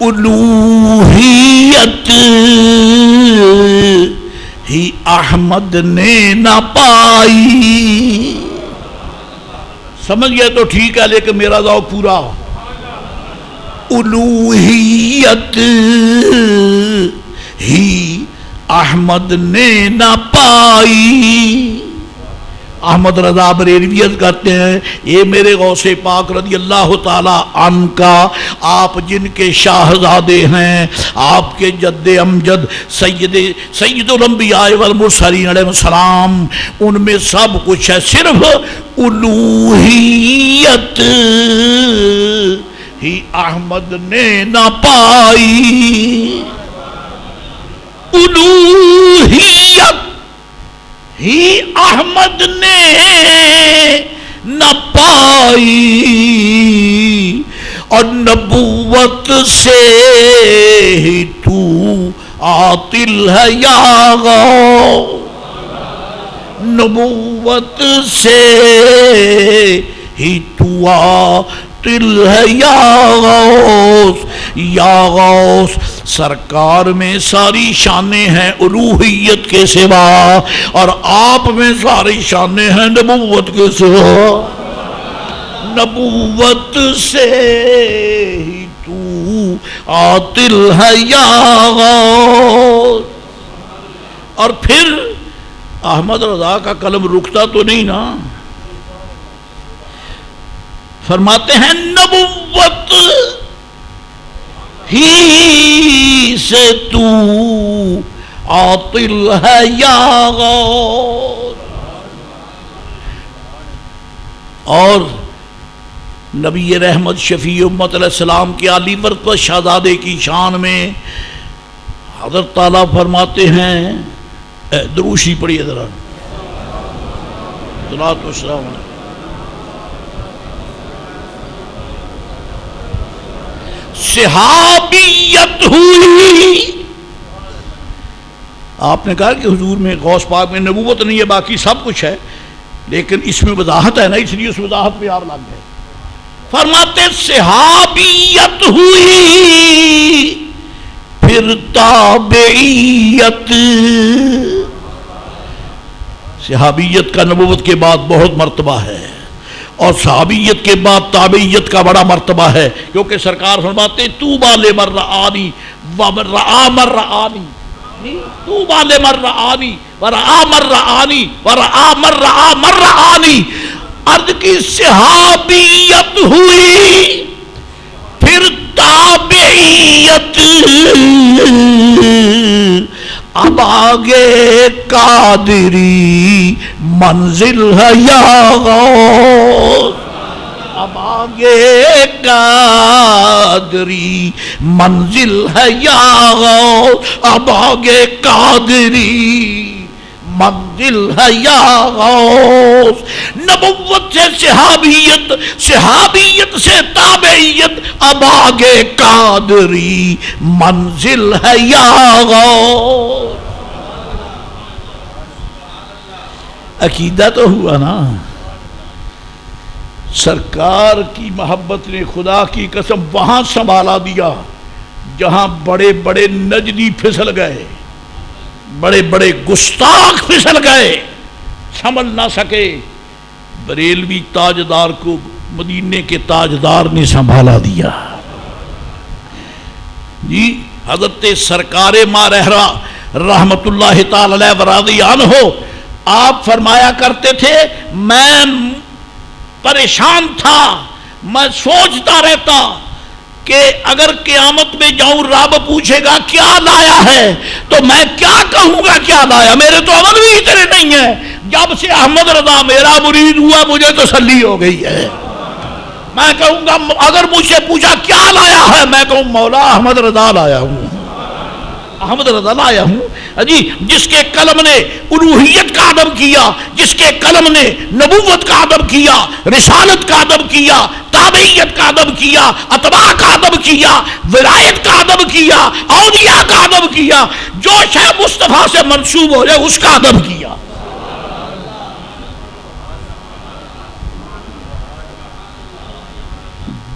الوہیت ہی احمد نے نہ پائی، سمجھ گئے تو ٹھیک ہے، لیکن میرا ذوق پورا، الوہیت ہی احمد نے نہ پائی۔ احمد رضا بریلوی کرتے ہیں، یہ میرے غوث پاک رضی اللہ تعالی عنہ کا، آپ جن کے شاہزادے ہیں، آپ کے جد امجد سید الانبیاء والمرسلین علیہ السلام، ان میں سب کچھ ہے، صرف الوہیت ہی احمد نے نہ پائی، الوہیت ہی احمد نے نہ پائی، اور نبوت سے ہی تو عاطل ہے یا غوث، نبوت سے ہی تو عاطل ہے یا غوث، یا غوث سرکار میں ساری شانیں ہیں الوہیت کے سوا، اور آپ میں ساری شانیں ہیں نبوت کے سوا، نبوت سے ہی تو عاطل ہے یا غوث۔ اور پھر احمد رضا کا قلم رکتا تو نہیں نا، فرماتے ہیں نبوت ہی سے تو عاطل ہے یا غوث۔ اور نبی رحمت شفیع امت علیہ السلام کے علی ورثہ شہزادے کی شان میں حضرت تعالیٰ فرماتے ہیں، دروشی پڑھیے ذرا، صلاۃ والسلام علیہ، صحابیت ہوئی۔ آپ نے کہا کہ حضور میں غوث پاک میں نبوت نہیں ہے، باقی سب کچھ ہے، لیکن اس میں وضاحت ہے نا، اس لیے اس وضاحت پہ آپ لگ گئے۔ فرماتے صحابیت ہوئی، پھر تابعیت، صحابیت کا نبوت کے بعد بہت مرتبہ ہے، اور صحابیت کے بعد تابعیت کا بڑا مرتبہ ہے، کیونکہ سرکار فرماتے ہیں طوبیٰ لمن رآنی ومن رآ من رآنی، طوبیٰ لمن رآنی ورآ من رآنی ورآ من رآ من رآنی۔ عرض کی صحابیت ہوئی، پھر تابعیت، آگے قادری منزل ہے یا غوث، اب آگے قادری منزل ہے یا غوث، اب آگے قادری منزل ہے یا غوث۔ نبوت سے صحابیت، صحابیت سے تابعیت، اب آگے قادری منزل ہے یا غوث۔ عقیدہ تو ہوا نا۔ سرکار کی محبت نے خدا کی قسم وہاں سنبھالا دیا جہاں بڑے بڑے نجدی پھسل گئے، بڑے بڑے گستاخ پھسل گئے، سنبھل نہ سکے۔ بریلوی تاجدار کو مدینے کے تاجدار نے سنبھالا دیا۔ جی حضرت سرکار مارہرا رحمت اللہ تعالی علیہ ورضی عنہ آپ فرمایا کرتے تھے، میں پریشان تھا، میں سوچتا رہتا کہ اگر قیامت میں جاؤں رب پوچھے گا کیا لایا ہے تو میں کیا کہوں گا کیا لایا، میرے تو عمل بھی اتنے نہیں ہیں۔ جب سے احمد رضا میرا مرید ہوا مجھے تسلی ہو گئی ہے۔ میں کہوں گا اگر مجھ سے پوچھا کیا لایا ہے میں کہوں مولا احمد رضا لایا ہوں، احمد رضا لایا ہوں۔ جی جس کے قلم نے الوہیت کا ادب کیا، جس کے قلم نے نبوت کا ادب کیا، رسالت کا ادب کیا، تابعیت کا ادب کیا، اتباع کا ادب کیا، ولایت کا ادب کیا، اولیاء کا ادب کیا، جو شے مصطفیٰ سے منسوب ہو جائے اس کا ادب کیا۔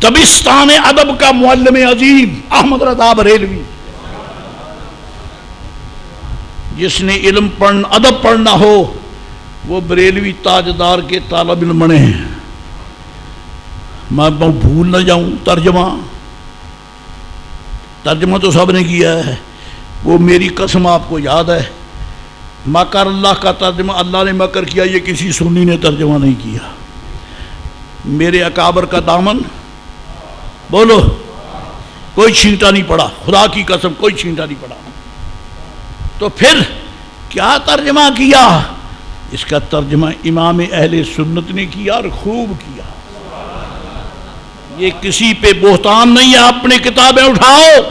دبستان ادب کا معلم عظیم احمد رضا بریلوی، جس نے علم پڑھنا ادب پڑھنا ہو وہ بریلوی تاجدار کے طالب علم بنے ہیں۔ میں بھول نہ جاؤں ترجمہ تو سب نے کیا ہے، وہ میری قسم آپ کو یاد ہے۔ مکر اللہ کا ترجمہ اللہ نے مکر کیا، یہ کسی سنی نے ترجمہ نہیں کیا۔ میرے اکابر کا دامن بولو کوئی چھینٹا نہیں پڑا، خدا کی قسم کوئی چھینٹا نہیں پڑا۔ تو پھر کیا ترجمہ کیا؟ اس کا ترجمہ امام اہل سنت نے کیا اور خوب کیا۔ یہ کسی پہ بہتان نہیں ہے۔ اپنے کتابیں اٹھاؤ،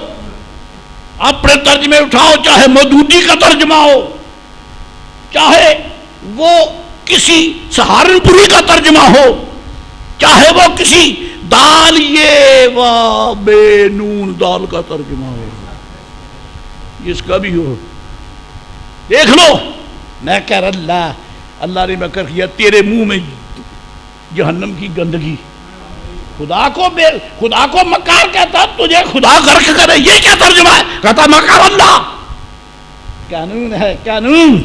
اپنے ترجمے اٹھاؤ، چاہے مودودی کا ترجمہ ہو، چاہے وہ کسی سہارنپوری کا ترجمہ ہو، چاہے وہ کسی دال یہ و بے نون دال کا ترجمہ ہو، اس کا بھی ہو، دیکھ لو۔ میں کہہ رہا اللہ نے مکر کیا، تیرے منہ میں جہنم کی گندگی۔ خدا کو مکار کہتا، تجھے خدا غرق کرے، یہ کیا ترجمہ ہے؟ کہتا مکر اللہ، قانون ہے قانون۔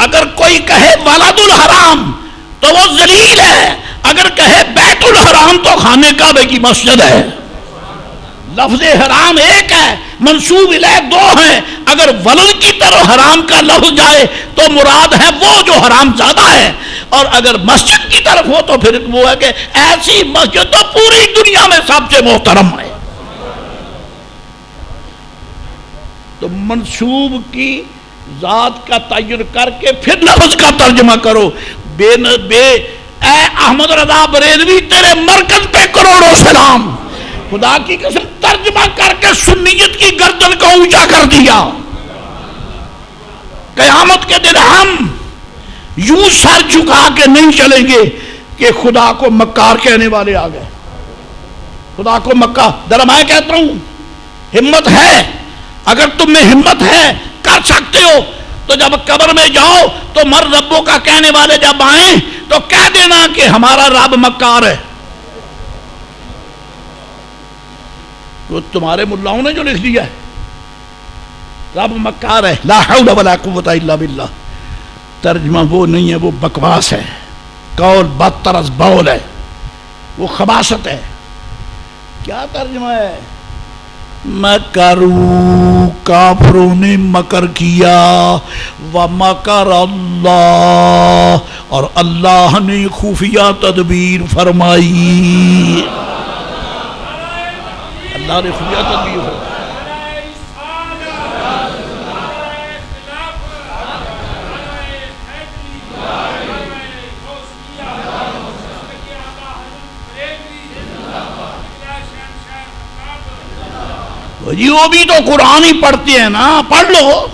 اگر کوئی کہے ولد الحرام تو وہ ذلیل ہے، اگر کہے بیت الحرام تو خانے کعبے کی مسجد ہے۔ لفظ حرام ایک ہے، منسوب الیہ دو ہیں۔ اگر ولد کی طرف حرام کا لفظ جائے تو مراد ہے وہ جو حرام زیادہ ہے، اور اگر مسجد کی طرف ہو تو پھر وہ ہے کہ ایسی مسجد تو پوری دنیا میں سب سے محترم ہے۔ تو منسوب کی ذات کا تعین کر کے پھر لفظ کا ترجمہ کرو۔ اے احمد رضا بریلوی تیرے مرکز پہ کروڑوں سلام۔ خدا کی قسم ترجمہ کر کے سنیت کی گردن کو اونچا کر دیا۔ قیامت کے دن ہم یوں سر جھکا کے نہیں چلیں گے کہ خدا کو مکار کہنے والے آ گئے۔ خدا کو مکار، ذرا میں کہتا ہوں ہمت ہے، اگر تم میں ہمت ہے کر سکتے ہو تو جب قبر میں جاؤ تو مر ربوں کا کہنے والے جب آئیں تو کہہ دینا کہ ہمارا رب مکار ہے۔ تو تمہارے ملاؤں نے جو لکھ دیا ہے رب مکار ہے، لا حول ولا قوت الا باللہ، ترجمہ وہ نہیں ہے، وہ بکواس ہے، قول بدتر از بول ہے، وہ خباثت ہے۔ کیا ترجمہ ہے؟ مکروا، کافروں نے مکر کیا، ومکر اللہ، اور اللہ نے خفیہ تدبیر فرمائی۔ اللہ نے خفیہ تدبیر فرمائی۔ جی وہ بھی تو قرآن ہی پڑھتے ہیں نا، پڑھ لو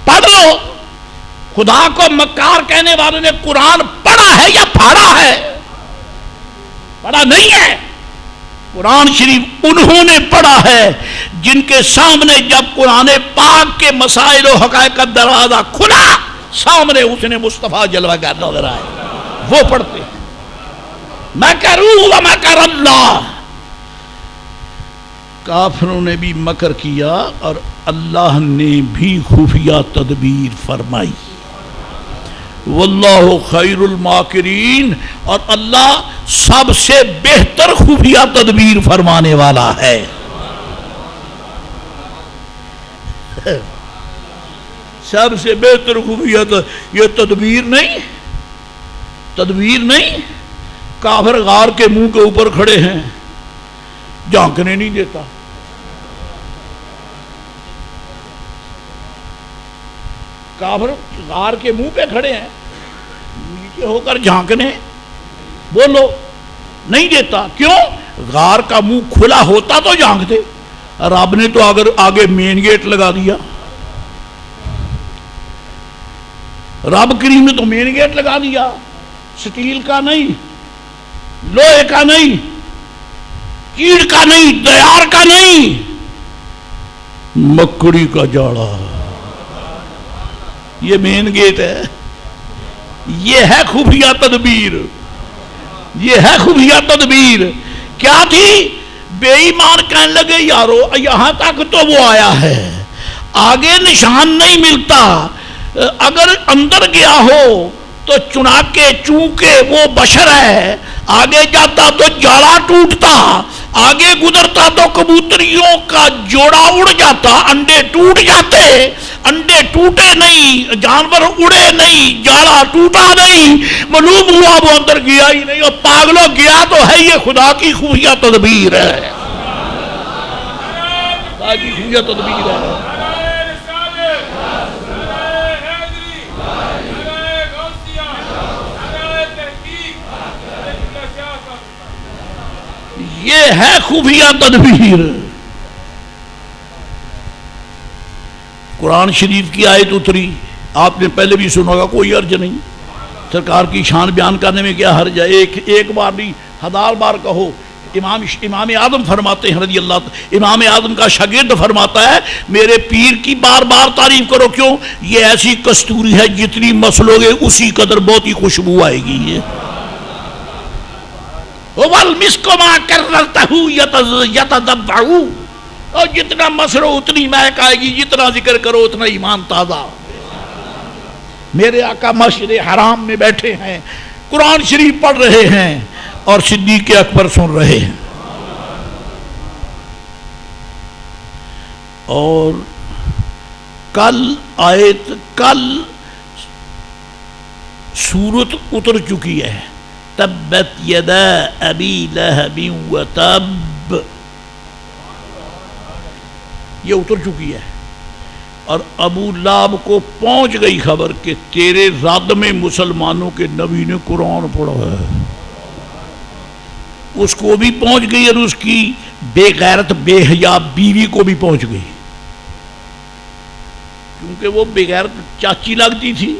پڑھ لو. خدا کو مکار کہنے والوں نے قرآن پڑھا ہے یا پھاڑا ہے؟ پڑھا نہیں ہے. قرآن شریف انہوں نے پڑھا ہے جن کے سامنے جب قرآن پاک کے مسائل و حقائق کا دروازہ کھلا، سامنے اس نے مصطفیٰ جلوہ گر نظر آئے، وہ پڑھتے ہیں. مکروا ومکر اللہ، کافروں نے بھی مکر کیا اور اللہ نے بھی خفیہ تدبیر فرمائی. واللہ خیر الماکرین، اور اللہ سب سے بہتر خفیہ تدبیر فرمانے والا ہے. سب سے بہتر خفیہ، یہ تدبیر نہیں، تدبیر نہیں. کافر غار کے منہ کے اوپر کھڑے ہیں، جھانکنے نہیں دیتا. کافر غار کے منہ پہ کھڑے ہیں، نیچے ہو کر جھانکنے بولو نہیں دیتا. کیوں؟ غار کا منہ کھلا ہوتا تو جھانکتے. رب نے تو اگر آگے مین گیٹ لگا دیا، رب کریم نے تو مین گیٹ لگا دیا، سٹیل کا نہیں، لوہے کا نہیں، کیڑ کا نہیں، دیار کا نہیں، مکڑی کا جاڑا. یہ مین گیٹ ہے. یہ ہے خفیہ تدبیر، یہ ہے خفیہ تدبیر. کیا تھی؟ بے ایمان کہنے لگے یارو یہاں تک تو وہ آیا ہے، آگے نشان نہیں ملتا. اگر اندر گیا ہو تو چونکہ وہ بشر ہے، آگے جاتا تو جاڑا ٹوٹتا، آگے گزرتا تو کبوتریوں کا جوڑا اڑ جاتا، انڈے ٹوٹ جاتے. انڈے ٹوٹے نہیں، جانور اڑے نہیں، جاڑا ٹوٹا نہیں، معلوم ہوا وہ اندر گیا ہی نہیں. اور پاگلوں گیا تو ہے. یہ خدا کی خفیہ تدبیر ہے، خدا کی خفیہ تدبیر ہے. یہ ہے خفیہ تدبیر. قرآن شریف کی آیت اتری، آپ نے پہلے بھی سنا ہوگا، کوئی عرض نہیں. سرکار کی شان بیان کرنے میں کیا حرج ہے؟ ایک بار نہیں، 1000 بار کہو. امام اعظم فرماتے ہیں رضی اللہ، امام اعظم کا شاگرد فرماتا ہے میرے پیر کی بار بار تعریف کرو. کیوں؟ یہ ایسی کستوری ہے جتنی مسلو گے اسی قدر بہت ہی خوشبو آئے گی. وَالْمِسْكُ مَا كَرَّرْتَهُ يَتَدَبَّعُ، اور جتنا مسرو اتنی مہک آئے گی، جتنا ذکر کرو اتنا ایمان تازہ. میرے آقا مسجد حرام میں بیٹھے ہیں، قرآن شریف پڑھ رہے ہیں اور صدیق اکبر سن رہے ہیں. اور کل سورت اتر چکی ہے، تبت یدا ابی لہب وتب، یہ اتر چکی ہے. اور ابو لہب کو پہنچ گئی خبر کہ تیرے رد میں مسلمانوں کے نبی نے قرآن پڑھا ہے. اس کو بھی پہنچ گئی اور اس کی بے غیرت بے حیا بیوی کو بھی پہنچ گئی، کیونکہ وہ بے غیرت چاچی لگتی تھی.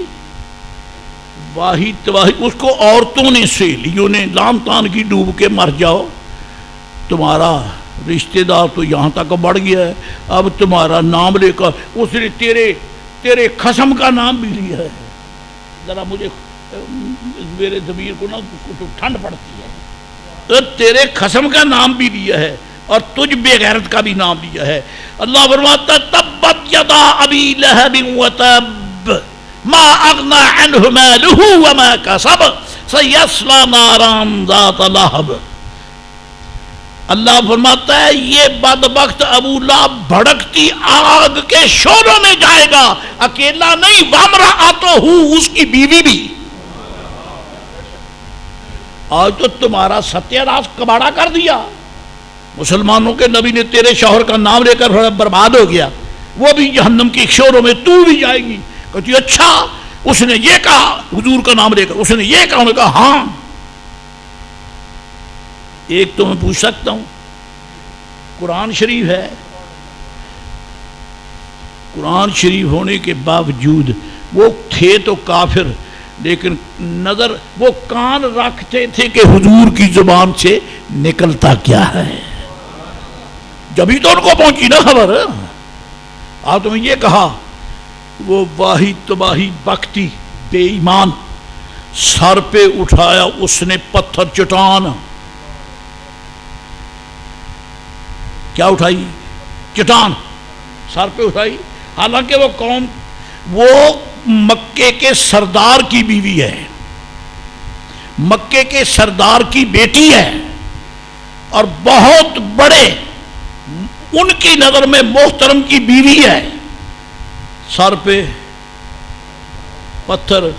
واحد اس کو عورتوں نے، سہیلیوں نے لام تان کی ڈوب کے مر جاؤ، تمہارا رشتہ دار تو یہاں تک بڑھ گیا ہے، اب تمہارا نام لے کر اس نے تیرے قسم کا نام بھی لیا ہے. ذرا مجھے میرے ضمیر کو نا ٹھنڈ پڑتی ہے. تیرے قسم کا نام بھی لیا ہے اور تجھ بے غیرت کا بھی نام لیا ہے. اللہ فرماتا تبت یدا ابی لہب وتب ما اغنى عنه ماله وما كسب سيصلى نارا ذات لهب. اللہ فرماتا ہے یہ بدبخت ابو لہب بھڑکتی آگ کے شعلوں میں جائے گا، اکیلا نہیں، وامرأتہ، اس کی بیوی بھی. آج تو تمہارا ستیہ ناش کباڑا کر دیا. مسلمانوں کے نبی نے تیرے شوہر کا نام لے کر برباد ہو گیا، وہ بھی جہنم کی شوروں میں، تو بھی جائے گی. کہتی اچھا اس نے یہ کہا حضور کا نام لے کر، اس نے یہ کہا، انہوں نے کہا ہاں. ایک تو میں پوچھ سکتا ہوں، قرآن شریف ہے. قرآن شریف ہونے کے باوجود وہ تھے تو کافر، لیکن نظر وہ کان رکھتے تھے کہ حضور کی زبان سے نکلتا کیا ہے. جبھی تو ان کو پہنچی نا خبر. آپ تمہیں یہ کہا وہ واہی تباہی بختی بے ایمان، سر پہ اٹھایا اس نے پتھر چٹان. کیا اٹھائی؟ چٹان سر پہ اٹھائی. حالانکہ وہ قوم وہ مکے کے سردار کی بیوی ہے، مکے کے سردار کی بیٹی ہے، اور بہت بڑے ان کی نظر میں محترم کی بیوی ہے. سر پہ پتھر.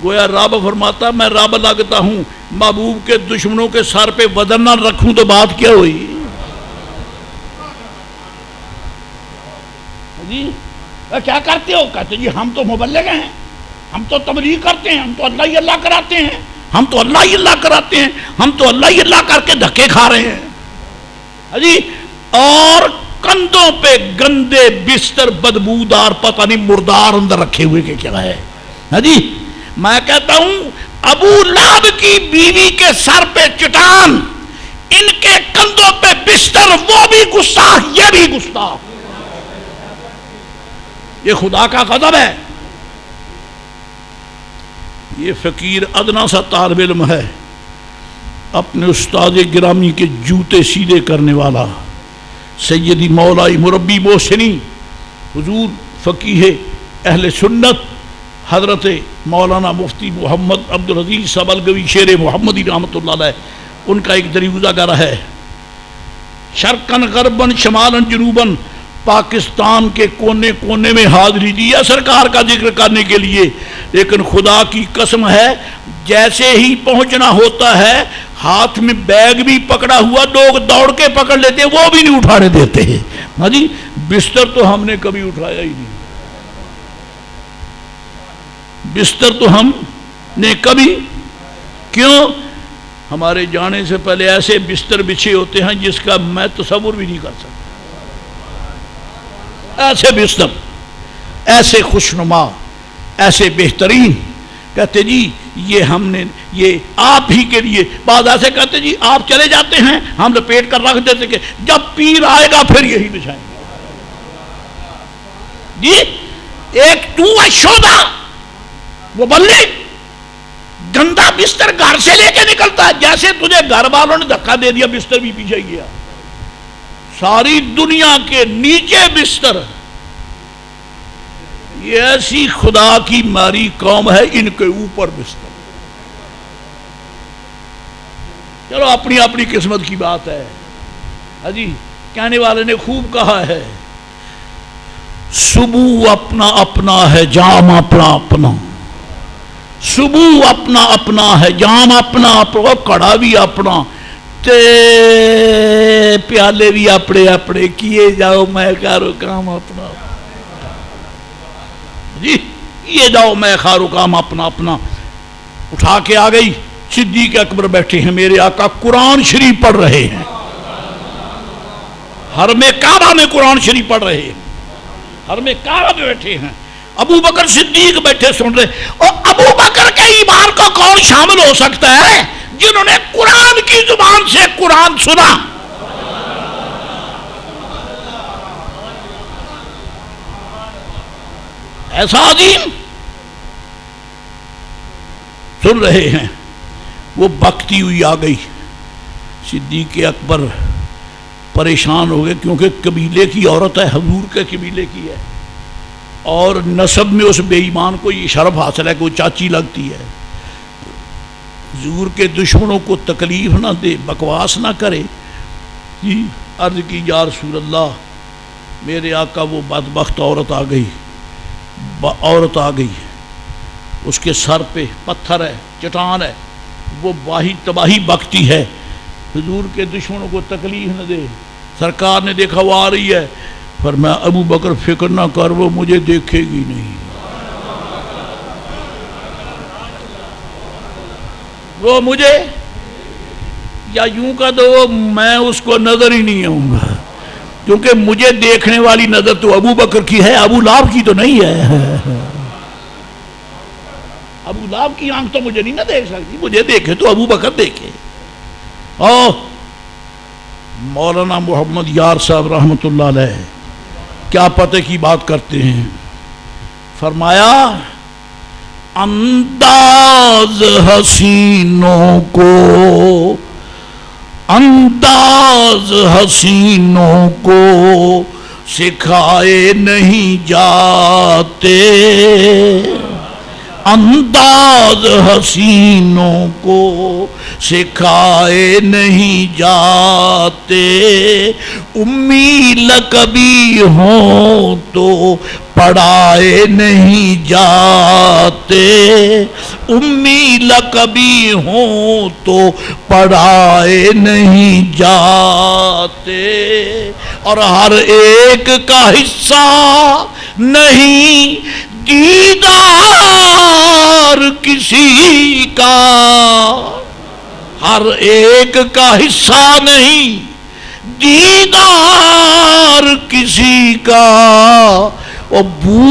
گویا رب فرماتا میں رب لگتا ہوں، محبوب کے دشمنوں کے سر پہ وزن نہ رکھوں تو بات کیا ہوئی؟ جی کیا کرتے ہو؟ کہتے جی ہم تو مبلغ ہیں، ہم تو تبلیغ کرتے ہیں، ہم تو اللہ ہی اللہ کراتے ہیں، ہم تو اللہ ہی اللہ کراتے ہیں، ہم تو اللہ ہی اللہ کر کے دھکے کھا رہے ہیں. جی اور کندھوں پہ گندے بستر بدبودار پتہ نہیں مردار اندر رکھے ہوئے کہ کیا ہے. جی میں کہتا ہوں ابو لہب کی بیوی کے سر پہ چٹان، ان کے کندھوں پہ بستر، وہ بھی گستاخ یہ بھی گستاخ. یہ خدا کا غضب ہے. یہ فقیر ادنا سا طالب علم ہے، اپنے استاد گرامی کے جوتے سیدھے کرنے والا، سیدی مولائی مربی محسنی حضور فقیہ اہل سنت حضرت مولانا مفتی محمد عبدالعزیز سبلگوی شیر محمدی رحمۃ اللہ علیہ، ان کا ایک دریوزہ گارہ ہے. شرقن غربن شمالن جنوبن، پاکستان کے کونے کونے میں حاضری دیا سرکار کا ذکر کرنے کے لیے، لیکن خدا کی قسم ہے جیسے ہی پہنچنا ہوتا ہے ہاتھ میں بیگ بھی پکڑا ہوا لوگ دوڑ کے پکڑ لیتے ہیں، وہ بھی نہیں اٹھانے دیتے ہیں. ہاں جی بستر تو ہم نے کبھی اٹھایا ہی نہیں، بستر تو ہم نے کبھی، کیوں؟ ہمارے جانے سے پہلے ایسے بستر بچھے ہوتے ہیں جس کا میں تصور بھی نہیں کر سکتا. ایسے بستر، ایسے خوشنما، ایسے بہترین. کہتے جی یہ ہم نے، یہ آپ ہی کے لیے. بعض ایسے کہتے جی آپ چلے جاتے ہیں ہم لپیٹ کر رکھ دیتے کہ جب پیر آئے گا پھر یہی بچھائیں گے. جی ایک تو شودا وہ بلے گندا بستر گھر سے لے کے نکلتا ہے، جیسے تجھے گھر والوں نے دھکا دے دیا بستر بھی پیچھے گیا. ساری دنیا کے نیچے بستر. یہ ایسی خدا کی ماری قوم ہے، ان کے اوپر بستر. چلو اپنی اپنی قسمت کی بات ہے. جی کہنے والے نے خوب کہا ہے صبح اپنا اپنا ہے جام اپنا اپنا، صبح اپنا اپنا ہے جام اپنا اپنا، کڑا بھی اپنا تے پیالے بھی اپنے اپنے، کیے جاؤ میں کارو کام اپنا. جی یہ جاؤ میں خارو کام اپنا اپنا. اٹھا کے آ گئی. صدیق اکبر بیٹھے ہیں، میرے آقا قرآن شریف پڑھ رہے ہیں، حرم کعبہ میں قرآن شریف پڑھ رہے ہیں، حرم کعبہ میں بیٹھے ہیں. ابو بکر صدیق بیٹھے سن رہے. اور ابو بکر کے ایمان کو کون شامل ہو سکتا ہے جنہوں نے قرآن کی زبان سے قرآن سنا. ایسا عظیم سن رہے ہیں. وہ بکتی ہوئی آ گئی. صدیق اکبر پریشان ہو گئے کیونکہ قبیلے کی عورت ہے، حضور کے قبیلے کی ہے، اور نسب میں اس بے ایمان کو یہ شرف حاصل ہے کہ وہ چاچی لگتی ہے. حضور کے دشمنوں کو تکلیف نہ دے، بکواس نہ کرے. جی عرض کی یا رسول اللہ، میرے آقا وہ بدبخت عورت آ گئی، عورت آ گئی، اس کے سر پہ پتھر ہے، چٹان ہے، وہ واہی تباہی بکتی ہے. حضور کے دشمنوں کو تکلیف نہ دے. سرکار نے دیکھا وہ آ رہی ہے، فرمایا ابو بکر فکر نہ کر، وہ مجھے دیکھے گی نہیں، وہ مجھے، یا یوں کہہ دو میں اس کو نظر ہی نہیں آؤں گا. کیونکہ مجھے دیکھنے والی نظر تو ابو بکر کی ہے، ابو لہب کی تو نہیں ہے. ابو لہب کی آنکھ تو مجھے نہیں نہ دیکھ سکتی، مجھے دیکھے تو ابو بکر دیکھے. مولانا محمد یار صاحب رحمت اللہ علیہ کیا پتہ کی بات کرتے ہیں. فرمایا انداز حسینوں کو، انداز حسینوں کو سکھائے نہیں جاتے، انداز حسینوں کو سکھائے نہیں جاتے، امی لقبی ہوں تو پڑھائے نہیں جاتے، امی لقبی ہوں تو پڑھائے نہیں جاتے، اور ہر ایک کا حصہ نہیں دیدار کسی کا، ہر ایک کا حصہ نہیں دیدار کسی کا. ابو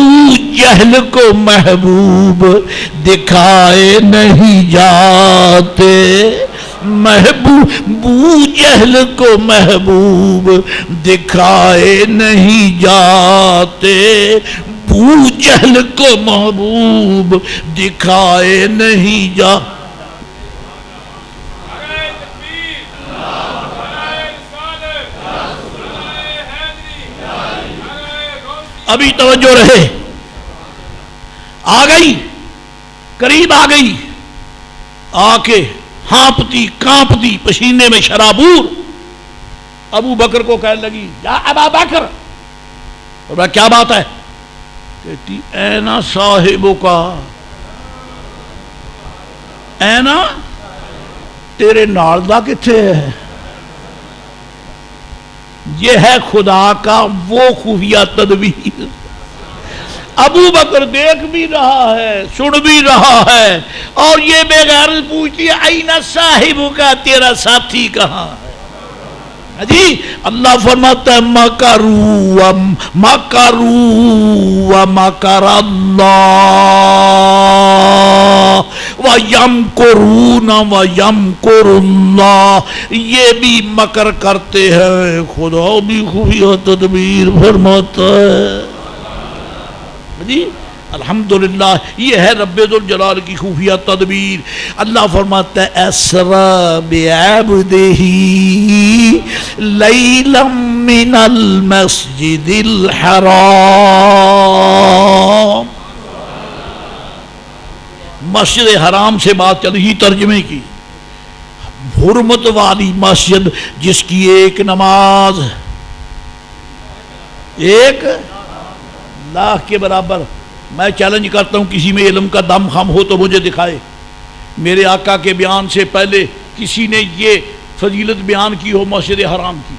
جہل کو محبوب دکھائے نہیں جاتے، ابو جہل کو محبوب دکھائے نہیں جاتے، ابو جہل کو محبوب دکھائے نہیں جاتے. ابھی توجہ رہے، آ گئی، قریب آ گئی، آ کے ہانپتی کانپتی پسینے میں شرابور ابو بکر کو کہنے لگی یا ابا بکر. اور کیا بات ہے؟ کہتی اینا صاحبوں کا، اینا تیرے نال دا کتھے ہے؟ یہ ہے خدا کا وہ خفیہ تدبیر. ابو بکر دیکھ بھی رہا ہے، سن بھی رہا ہے، اور یہ بے غیرت پوچھتی ہے اینا صاحبوں کا، تیرا ساتھی کہاں ہے؟ جی اللہ فرماتا ہے مکروا مکر اللہ وَيَمْكُرُونَ وَيَمْكُرُ اللَّهُ، یہ بھی مکر کرتے ہیں، خدا بھی خفیہ تدبیر فرماتا ہے. جی الحمدللہ یہ ہے رب ذوالجلال کی خفیہ تدبیر. اللہ فرماتا ہے اسرا بعبدہ لیلا من المسجد الحرام، مسجد حرام سے بات چل رہی ترجمے کی. حرمت والی مسجد جس کی ایک نماز ایک لاکھ کے برابر. میں چیلنج کرتا ہوں کسی میں علم کا دم خم ہو تو مجھے دکھائے. میرے آقا کے بیان سے پہلے کسی نے یہ فضیلت بیان کی ہو مسجد حرام کی،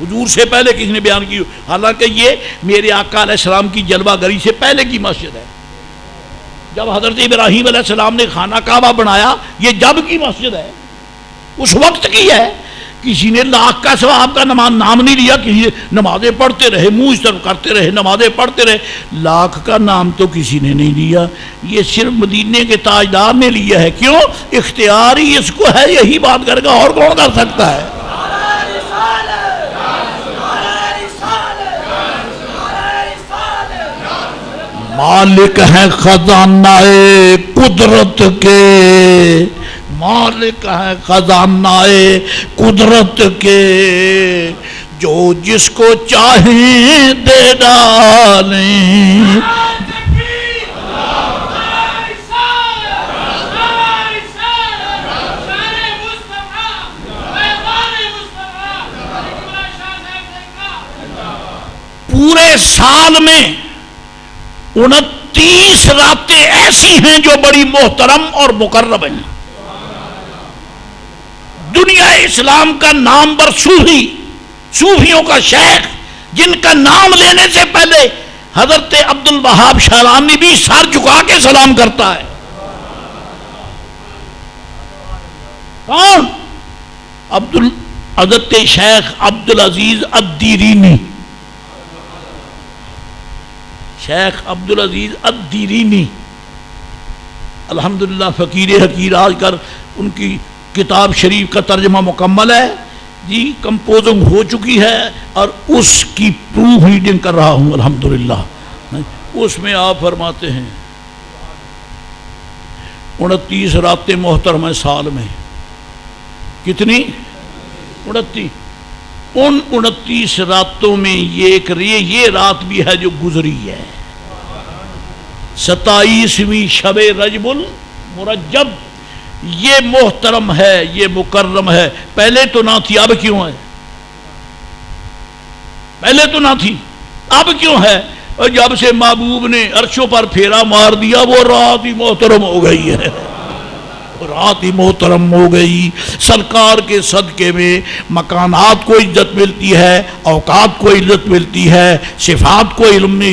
حضور سے پہلے کسی نے بیان کی ہو، حالانکہ یہ میرے آقا علیہ السلام کی جلوہ گری سے پہلے کی مسجد ہے. جب حضرت ابراہیم علیہ السلام نے خانہ کعبہ بنایا یہ جب کی مسجد ہے، اس وقت کی ہے. کسی نے لاکھ کا ثواب کا نام نہیں لیا، کسی نے نمازیں پڑھتے رہے، منہ اس طرف کرتے رہے، نمازیں پڑھتے رہے، لاکھ کا نام تو کسی نے نہیں لیا. یہ صرف مدینے کے تاجدار نے لیا ہے. کیوں؟ اختیار ہی اس کو ہے، یہی بات کرے گا، اور کون کر سکتا ہے؟ مالک ہیں خزانہ قدرت کے، مالک ہے خزانہ قدرت کے، جو جس کو چاہیں دے ڈالیں. پورے سال میں 29 راتیں ایسی ہیں جو بڑی محترم اور مقرب ہیں. دنیا اسلام کا نامور صوفی، صوفیوں کا شیخ، جن کا نام لینے سے پہلے حضرت عبد الوہاب شعرانی بھی سر جھکا کے سلام کرتا ہے. کون؟ حضرت شیخ عبدالعزیز الدیرینی، شیخ عبدالعزیز الدیرینی الحمدللہ فقیر حقیر آج کر ان کی کتاب شریف کا ترجمہ مکمل ہے جی، کمپوزنگ ہو چکی ہے اور اس کی پروف ریڈنگ کر رہا ہوں الحمدللہ۔ اس میں آپ فرماتے ہیں 29 راتیں محترمہ سال میں، کتنی؟ 29۔ ان 29 راتوں میں یہ رات بھی ہے جو گزری ہے، 27ویں شب رجب المرجب، یہ محترم ہے، یہ مکرم ہے۔ پہلے تو نہ تھی، اب کیوں ہے؟ پہلے تو نہ تھی، اب کیوں ہے؟ اور جب سے محبوب نے عرشوں پر پھیرا مار دیا وہ رات ہی محترم ہو گئی ہے، رات ہی محترم ہو گئی۔ سرکار کے صدقے میں مکانات کو عزت ملتی ہے، اوقات کو عزت ملتی ہے، صفات کو علم میں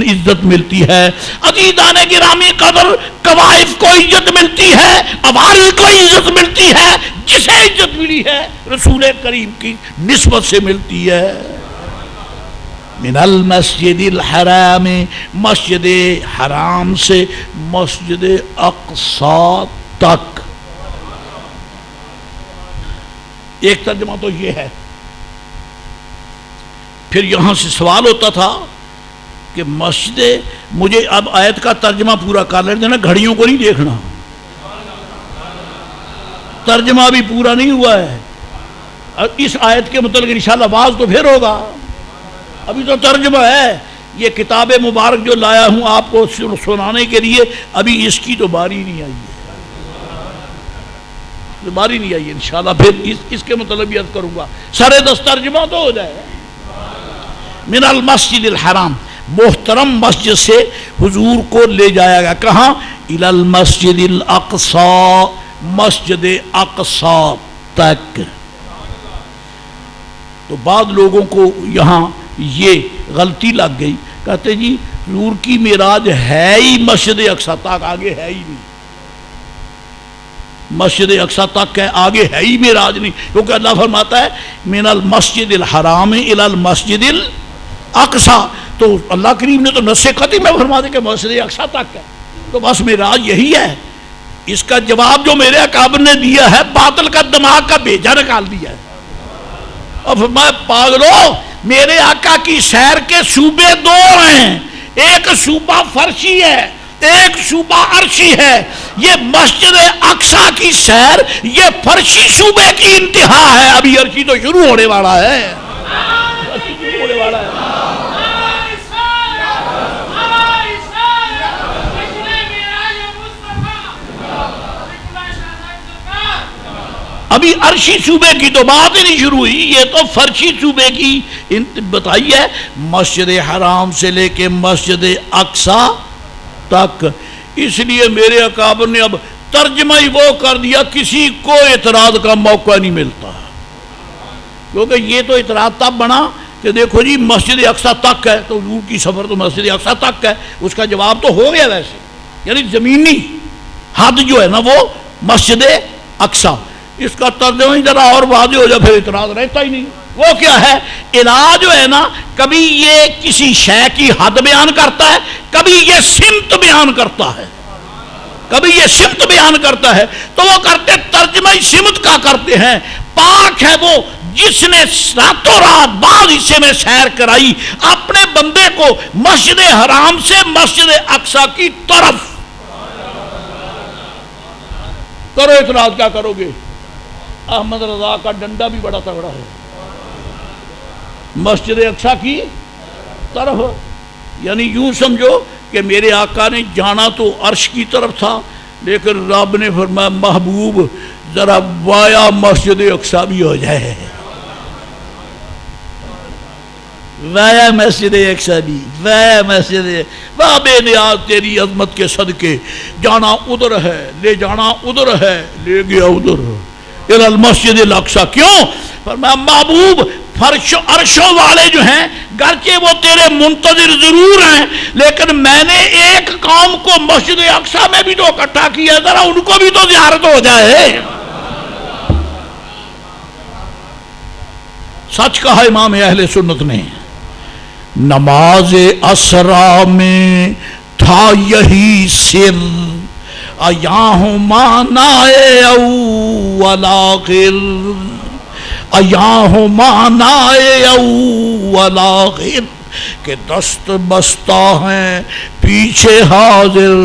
عزت ملتی ہے، عزیزان گرامی قدر قوائف کو عزت ملتی ہے، عوارض کو عزت ملتی ہے۔ جسے عزت ملی ہے رسول کریم کی نسبت سے ملتی ہے۔ من المسجد الحرام، مسجد حرام سے مسجد اقصی تک۔ ایک ترجمہ تو یہ ہے۔ پھر یہاں سے سوال ہوتا تھا کہ مسجد، مجھے اب آیت کا ترجمہ پورا کر لیتے ہیں نا، گھڑیوں کو نہیں دیکھنا، ترجمہ بھی پورا نہیں ہوا ہے۔ اور اس آیت کے متعلق انشاءاللہ واز تو پھر ہوگا، ابھی تو ترجمہ ہے۔ یہ کتاب مبارک جو لایا ہوں آپ کو سنانے کے لیے، ابھی اس کی تو باری نہیں آئی ہے، باری نہیں آئی ہے۔ انشاءاللہ پھر اس کے مطلب یہ کروں گا، سارے 10 ترجمہ تو ہو جائے۔ من المسجد الحرام، محترم مسجد سے حضور کو لے جایا گیا، کہاں؟ الی المسجد الاقصی، مسجد اقصی تک۔ تو بعض لوگوں کو یہاں یہ غلطی لگ گئی، کہتے جی حضور کی معراج ہے ہی مسجد اقصی تک، آگے ہے ہی نہیں، مسجد اقصی تک ہے، آگے ہے ہی معراج نہیں، کیونکہ اللہ فرماتا ہے من المسجد الحرام الی المسجد الاقصی، تو اللہ کریم نے تو نص قطعی میں فرما دیا کہ مسجد اقصی تک ہے، تو بس معراج یہی ہے۔ اس کا جواب جو میرے اکابر نے دیا ہے، باطل کا دماغ کا بیجا نکال دیا ہے۔ اور فرمایا پاگلو، میرے آقا کی سیر کے صوبے 2 ہیں، ایک صوبہ فرشی ہے، ایک صوبہ عرشی ہے۔ یہ مسجد اقصی کی سیر یہ فرشی صوبے کی انتہا ہے، ابھی عرشی تو شروع ہونے والا ہے، عرشی شروع ہونے والا ہے۔ ابھی عرشی صوبے کی تو بات ہی نہیں شروع ہوئی، یہ تو فرشی صوبے کی بتائی ہے، مسجد حرام سے لے کے مسجد اقصی تک۔ اس لیے میرے اکابر نے اب ترجمہ ہی وہ کر دیا، کسی کو اعتراض کا موقع نہیں ملتا، کیونکہ یہ تو اعتراض تب بنا کہ دیکھو جی مسجد اقصی تک ہے، تو حضور کی سفر تو مسجد اقصی تک ہے، اس کا جواب تو ہو گیا ویسے، یعنی زمینی حد جو ہے نا وہ مسجد اقصی۔ اس کا ترجمہ ہی ذرا اور واضح ہو جائے، پھر اعتراض رہتا ہی نہیں۔ وہ کیا ہے؟ علاج جو ہے نا، کبھی یہ کسی شے کی حد بیان کرتا ہے، کبھی یہ سمت بیان کرتا ہے، کبھی یہ سمت بیان کرتا ہے، تو وہ کرتے ترجمہ ہی سمت کا کرتے ہیں۔ پاک ہے وہ جس نے راتوں رات بعض حصے میں سیر کرائی اپنے بندے کو مسجد حرام سے مسجد اقصی کی طرف۔ کرو اعتراض، کیا کرو گے؟ احمد رضا کا ڈنڈا بھی بڑا تگڑا ہے، مسجد اقصی کی طرف، یعنی یوں سمجھو کہ میرے آقا نے جانا تو عرش کی طرف تھا، لیکن رب نے فرمایا محبوب ذرا وایا مسجد اقصی بھی ہو جائے، وایا مسجد اقصی بھی، وایا مسجد بے نیاز تیری عظمت کے صدقے، جانا ادھر ہے، لے جانا ادھر ہے، لے گیا ادھر، الی المسجد الاقصی۔ کیوں؟ فرمایا محبوب عرشوں والے جو ہیں گرچہ وہ تیرے منتظر ضرور ہیں، لیکن میں نے ایک قوم کو مسجد اقصی میں بھی تو اکٹھا کیا، ذرا ان کو بھی تو زیارت ہو جائے۔ سچ کہا امام اہل سنت نے، نماز اسرا میں تھا یہی سر، ایاں معنی اول آخر، ایاں معنی اول آخر، کہ دست بستہ ہیں پیچھے حاضر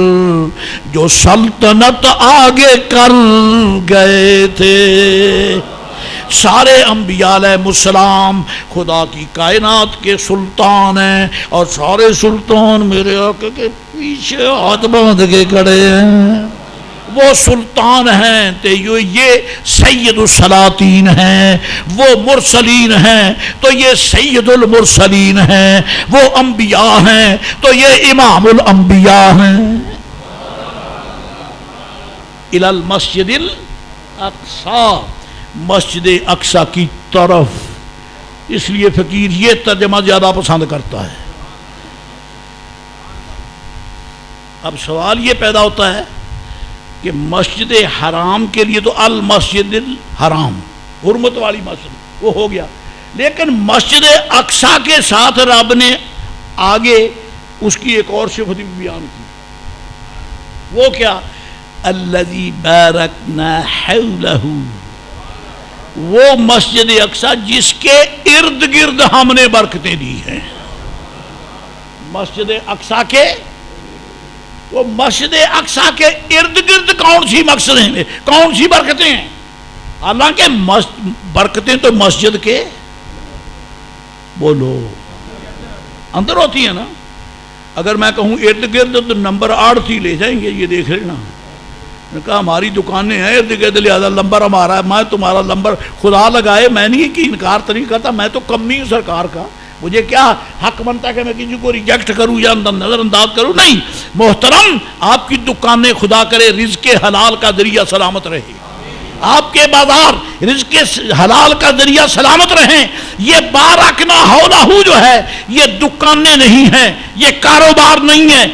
جو سلطنت آگے کر گئے تھے۔ سارے انبیاء علیہ السلام خدا کی کائنات کے سلطان ہیں، اور سارے سلطان میرے آقا کے پیچھے ہاتھ باندھ کے کھڑے ہیں۔ وہ سلطان ہیں تو یہ سید السلاطین ہیں، وہ مرسلین ہیں تو یہ سید المرسلین ہیں، وہ انبیاء ہیں تو یہ امام الانبیاء ہیں۔ الی المسجد الاقصی، مسجد اقصی کی طرف۔ اس لیے فقیر یہ ترجمہ زیادہ پسند کرتا ہے۔ اب سوال یہ پیدا ہوتا ہے کہ مسجد حرام کے لیے تو المسجد الحرام، حرمت والی مسجد، وہ ہو گیا، لیکن مسجد اقصی کے ساتھ رب نے آگے اس کی ایک اور صفت بھی بیان کی، وہ کیا؟ الذی بارکنا حولہ، وہ مسجد اقصی جس کے ارد گرد ہم نے برکتیں دی ہیں۔ مسجد اقصی کے، وہ مسجد اقصی کے ارد گرد کون سی مقصدیں ہیں، کون سی برکتیں ہیں؟ حالانکہ برکتیں تو مسجد کے بولو اندر ہوتی ہیں نا۔ اگر میں کہوں ارد گرد تو نمبر 8 ہی لے جائیں گے، یہ دیکھ لینا۔ میں نے کہا ہماری دکانیں ہیں ارد گرد، لہذا نمبر ہمارا ہے، میں تمہارا نمبر خدا لگائے، میں نہیں کہ انکار تو نہیں کرتا، میں تو کمی ہوں سرکار کا، مجھے کیا حق بنتا ہے کہ میں کسی کو ریجیکٹ کروں یا نظر انداز کروں؟ نہیں محترم، آپ کی دکانیں خدا کرے رزق حلال کا ذریعہ سلامت رہے، آپ کے بازار رزق حلال کا ذریعہ سلامت رہیں۔ یہ بارکنا حولہ جو ہے یہ دکانیں نہیں ہیں، یہ کاروبار نہیں ہے۔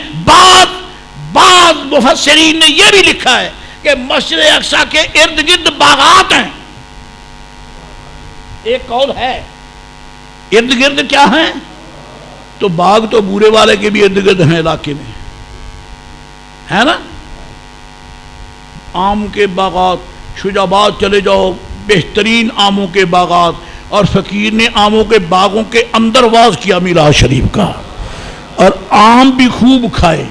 بعض مفسرین نے یہ بھی لکھا ہے کہ مسجد اقصی کے ارد گرد باغات ہیں۔ ایک قول ہے ارد گرد کیا ہیں، تو باغ تو بورے والے کے بھی ارد گرد ہیں علاقے میں، ہے نا؟ آم کے باغات، شجاباد چلے جاؤ، بہترین آموں کے باغات، اور فقیر نے آموں کے باغوں کے اندر واز کیا میراث شریف کا، اور آم بھی خوب کھائے۔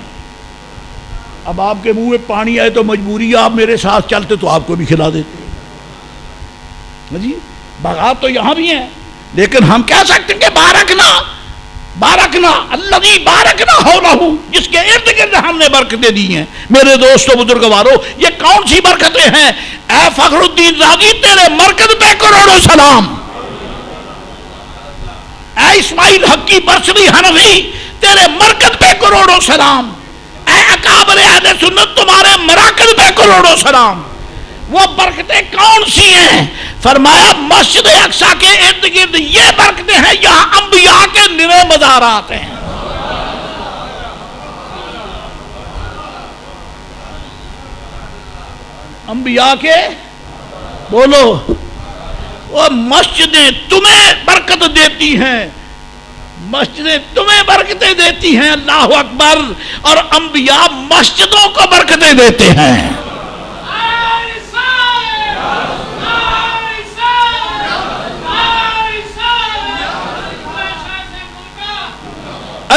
اب آپ کے منہ میں پانی آئے تو مجبوری آپ میرے ساتھ چلتے تو آپ کو بھی کھلا دیتے۔ جی باغات تو یہاں بھی ہیں، لیکن ہم کہہ سکتے ہیں کہ بارکنا الذی بارکنا حولہ، جس کے ارد گرد ہم نے برکتیں دی ہیں۔ میرے دوستو بزرگوارو، یہ کون سی برکتیں ہیں؟ اے فخر الدین رازی، تیرے مرکز پہ کروڑوں سلام۔ اے اسماعیل حقی برسلی حنفی، تیرے مرکز پہ کروڑوں سلام۔ اے اکابر اہل سنت، تمہارے مراکز پہ کروڑوں سلام۔ وہ برکتیں کون سی ہیں؟ فرمایا مسجد اقصی کے ارد گرد یہ برکتیں ہیں، یہاں انبیاء کے نرے مزارات ہیں۔ انبیاء کے بولو، وہ مسجدیں تمہیں برکت دیتی ہیں، مسجدیں تمہیں برکتیں دیتی ہیں، اللہ اکبر، اور انبیاء مسجدوں کو برکتیں دیتے ہیں۔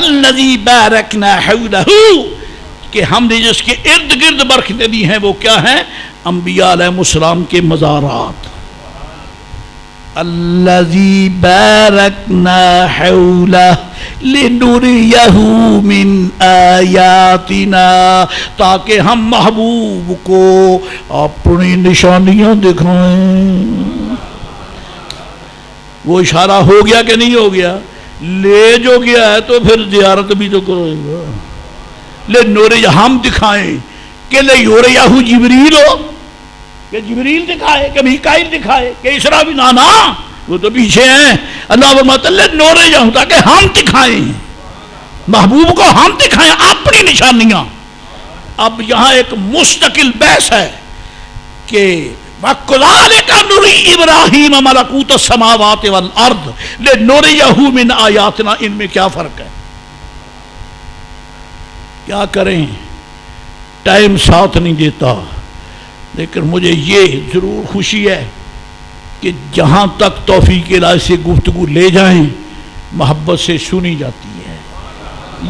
الذی بارکنا حولہ، کہ ہم نے جس کے ارد گرد برکتیں دی ہیں وہ کیا ہیں؟ انبیاء علیہ السلام کے مزارات۔ الذی بارکنا حولہ لنریہ من آیاتنا، تاکہ ہم محبوب کو اپنی نشانیاں دکھائیں۔ وہ اشارہ ہو گیا کہ نہیں ہو گیا؟ لے جو گیا ہے تو پھر زیارت بھی تو کرے گا۔ لے نوریہ، ہم دکھائیں کہ لے یوریہ جبریل ہو، کہ جبریل دکھائے، کہ میکائیل دکھائے، کہ اسرافیل، نانا وہ تو پیچھے ہیں۔ اللہ فرماتا ہے لے نوریہ ہوں، تاکہ ہم دکھائیں، محبوب کو ہم دکھائیں اپنی نشانیاں۔ اب یہاں ایک مستقل بحث ہے کہ وَكَذَلِكَ نُرِيَ نُرِي إِبْرَاهِيمَ مَلَكُوتَ السَّمَاوَاتِ وَالْأَرْضِ لِنُرِيَهُ مِنْ آيَاتِنَا۔ ان میں کیا فرق ہے؟ کیا کریں، ٹائم ساتھ نہیں دیتا، لیکن مجھے یہ ضرور خوشی ہے کہ جہاں تک توفیق الہی سے گفتگو لے جائیں محبت سے سنی جاتی ہے۔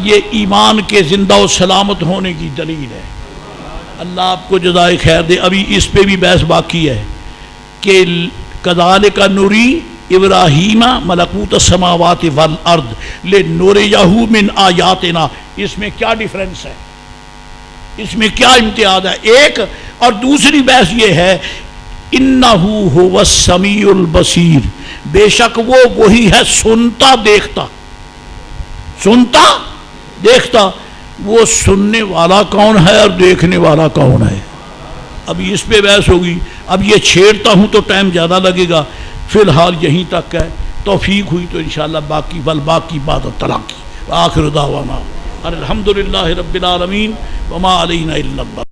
یہ ایمان کے زندہ و سلامت ہونے کی دلیل ہے۔ اللہ آپ کو جزائے خیر دے۔ ابھی اس پہ بھی بحث باقی ہے کہ کذالک نُری ابراہیم ملکوت السماوات والارض لنریہ من آیاتنا۔ اس میں کیا ڈیفرنس ہے، اس میں کیا امتیاز ہے؟ ایک اور دوسری بحث یہ ہے انہ هو السمیع البصیر، بے شک وہ وہی ہے سنتا دیکھتا، سنتا دیکھتا۔ وہ سننے والا کون ہے اور دیکھنے والا کون ہے؟ ابھی اس پہ بحث ہوگی۔ اب یہ چھیڑتا ہوں تو ٹائم زیادہ لگے گا، فی الحال یہیں تک ہے۔ توفیق ہوئی تو انشاءاللہ باقی باقی بعد الطلاق کی۔ آخر دعوانا الحمدللہ رب العالمین وما علینا الا اللہ۔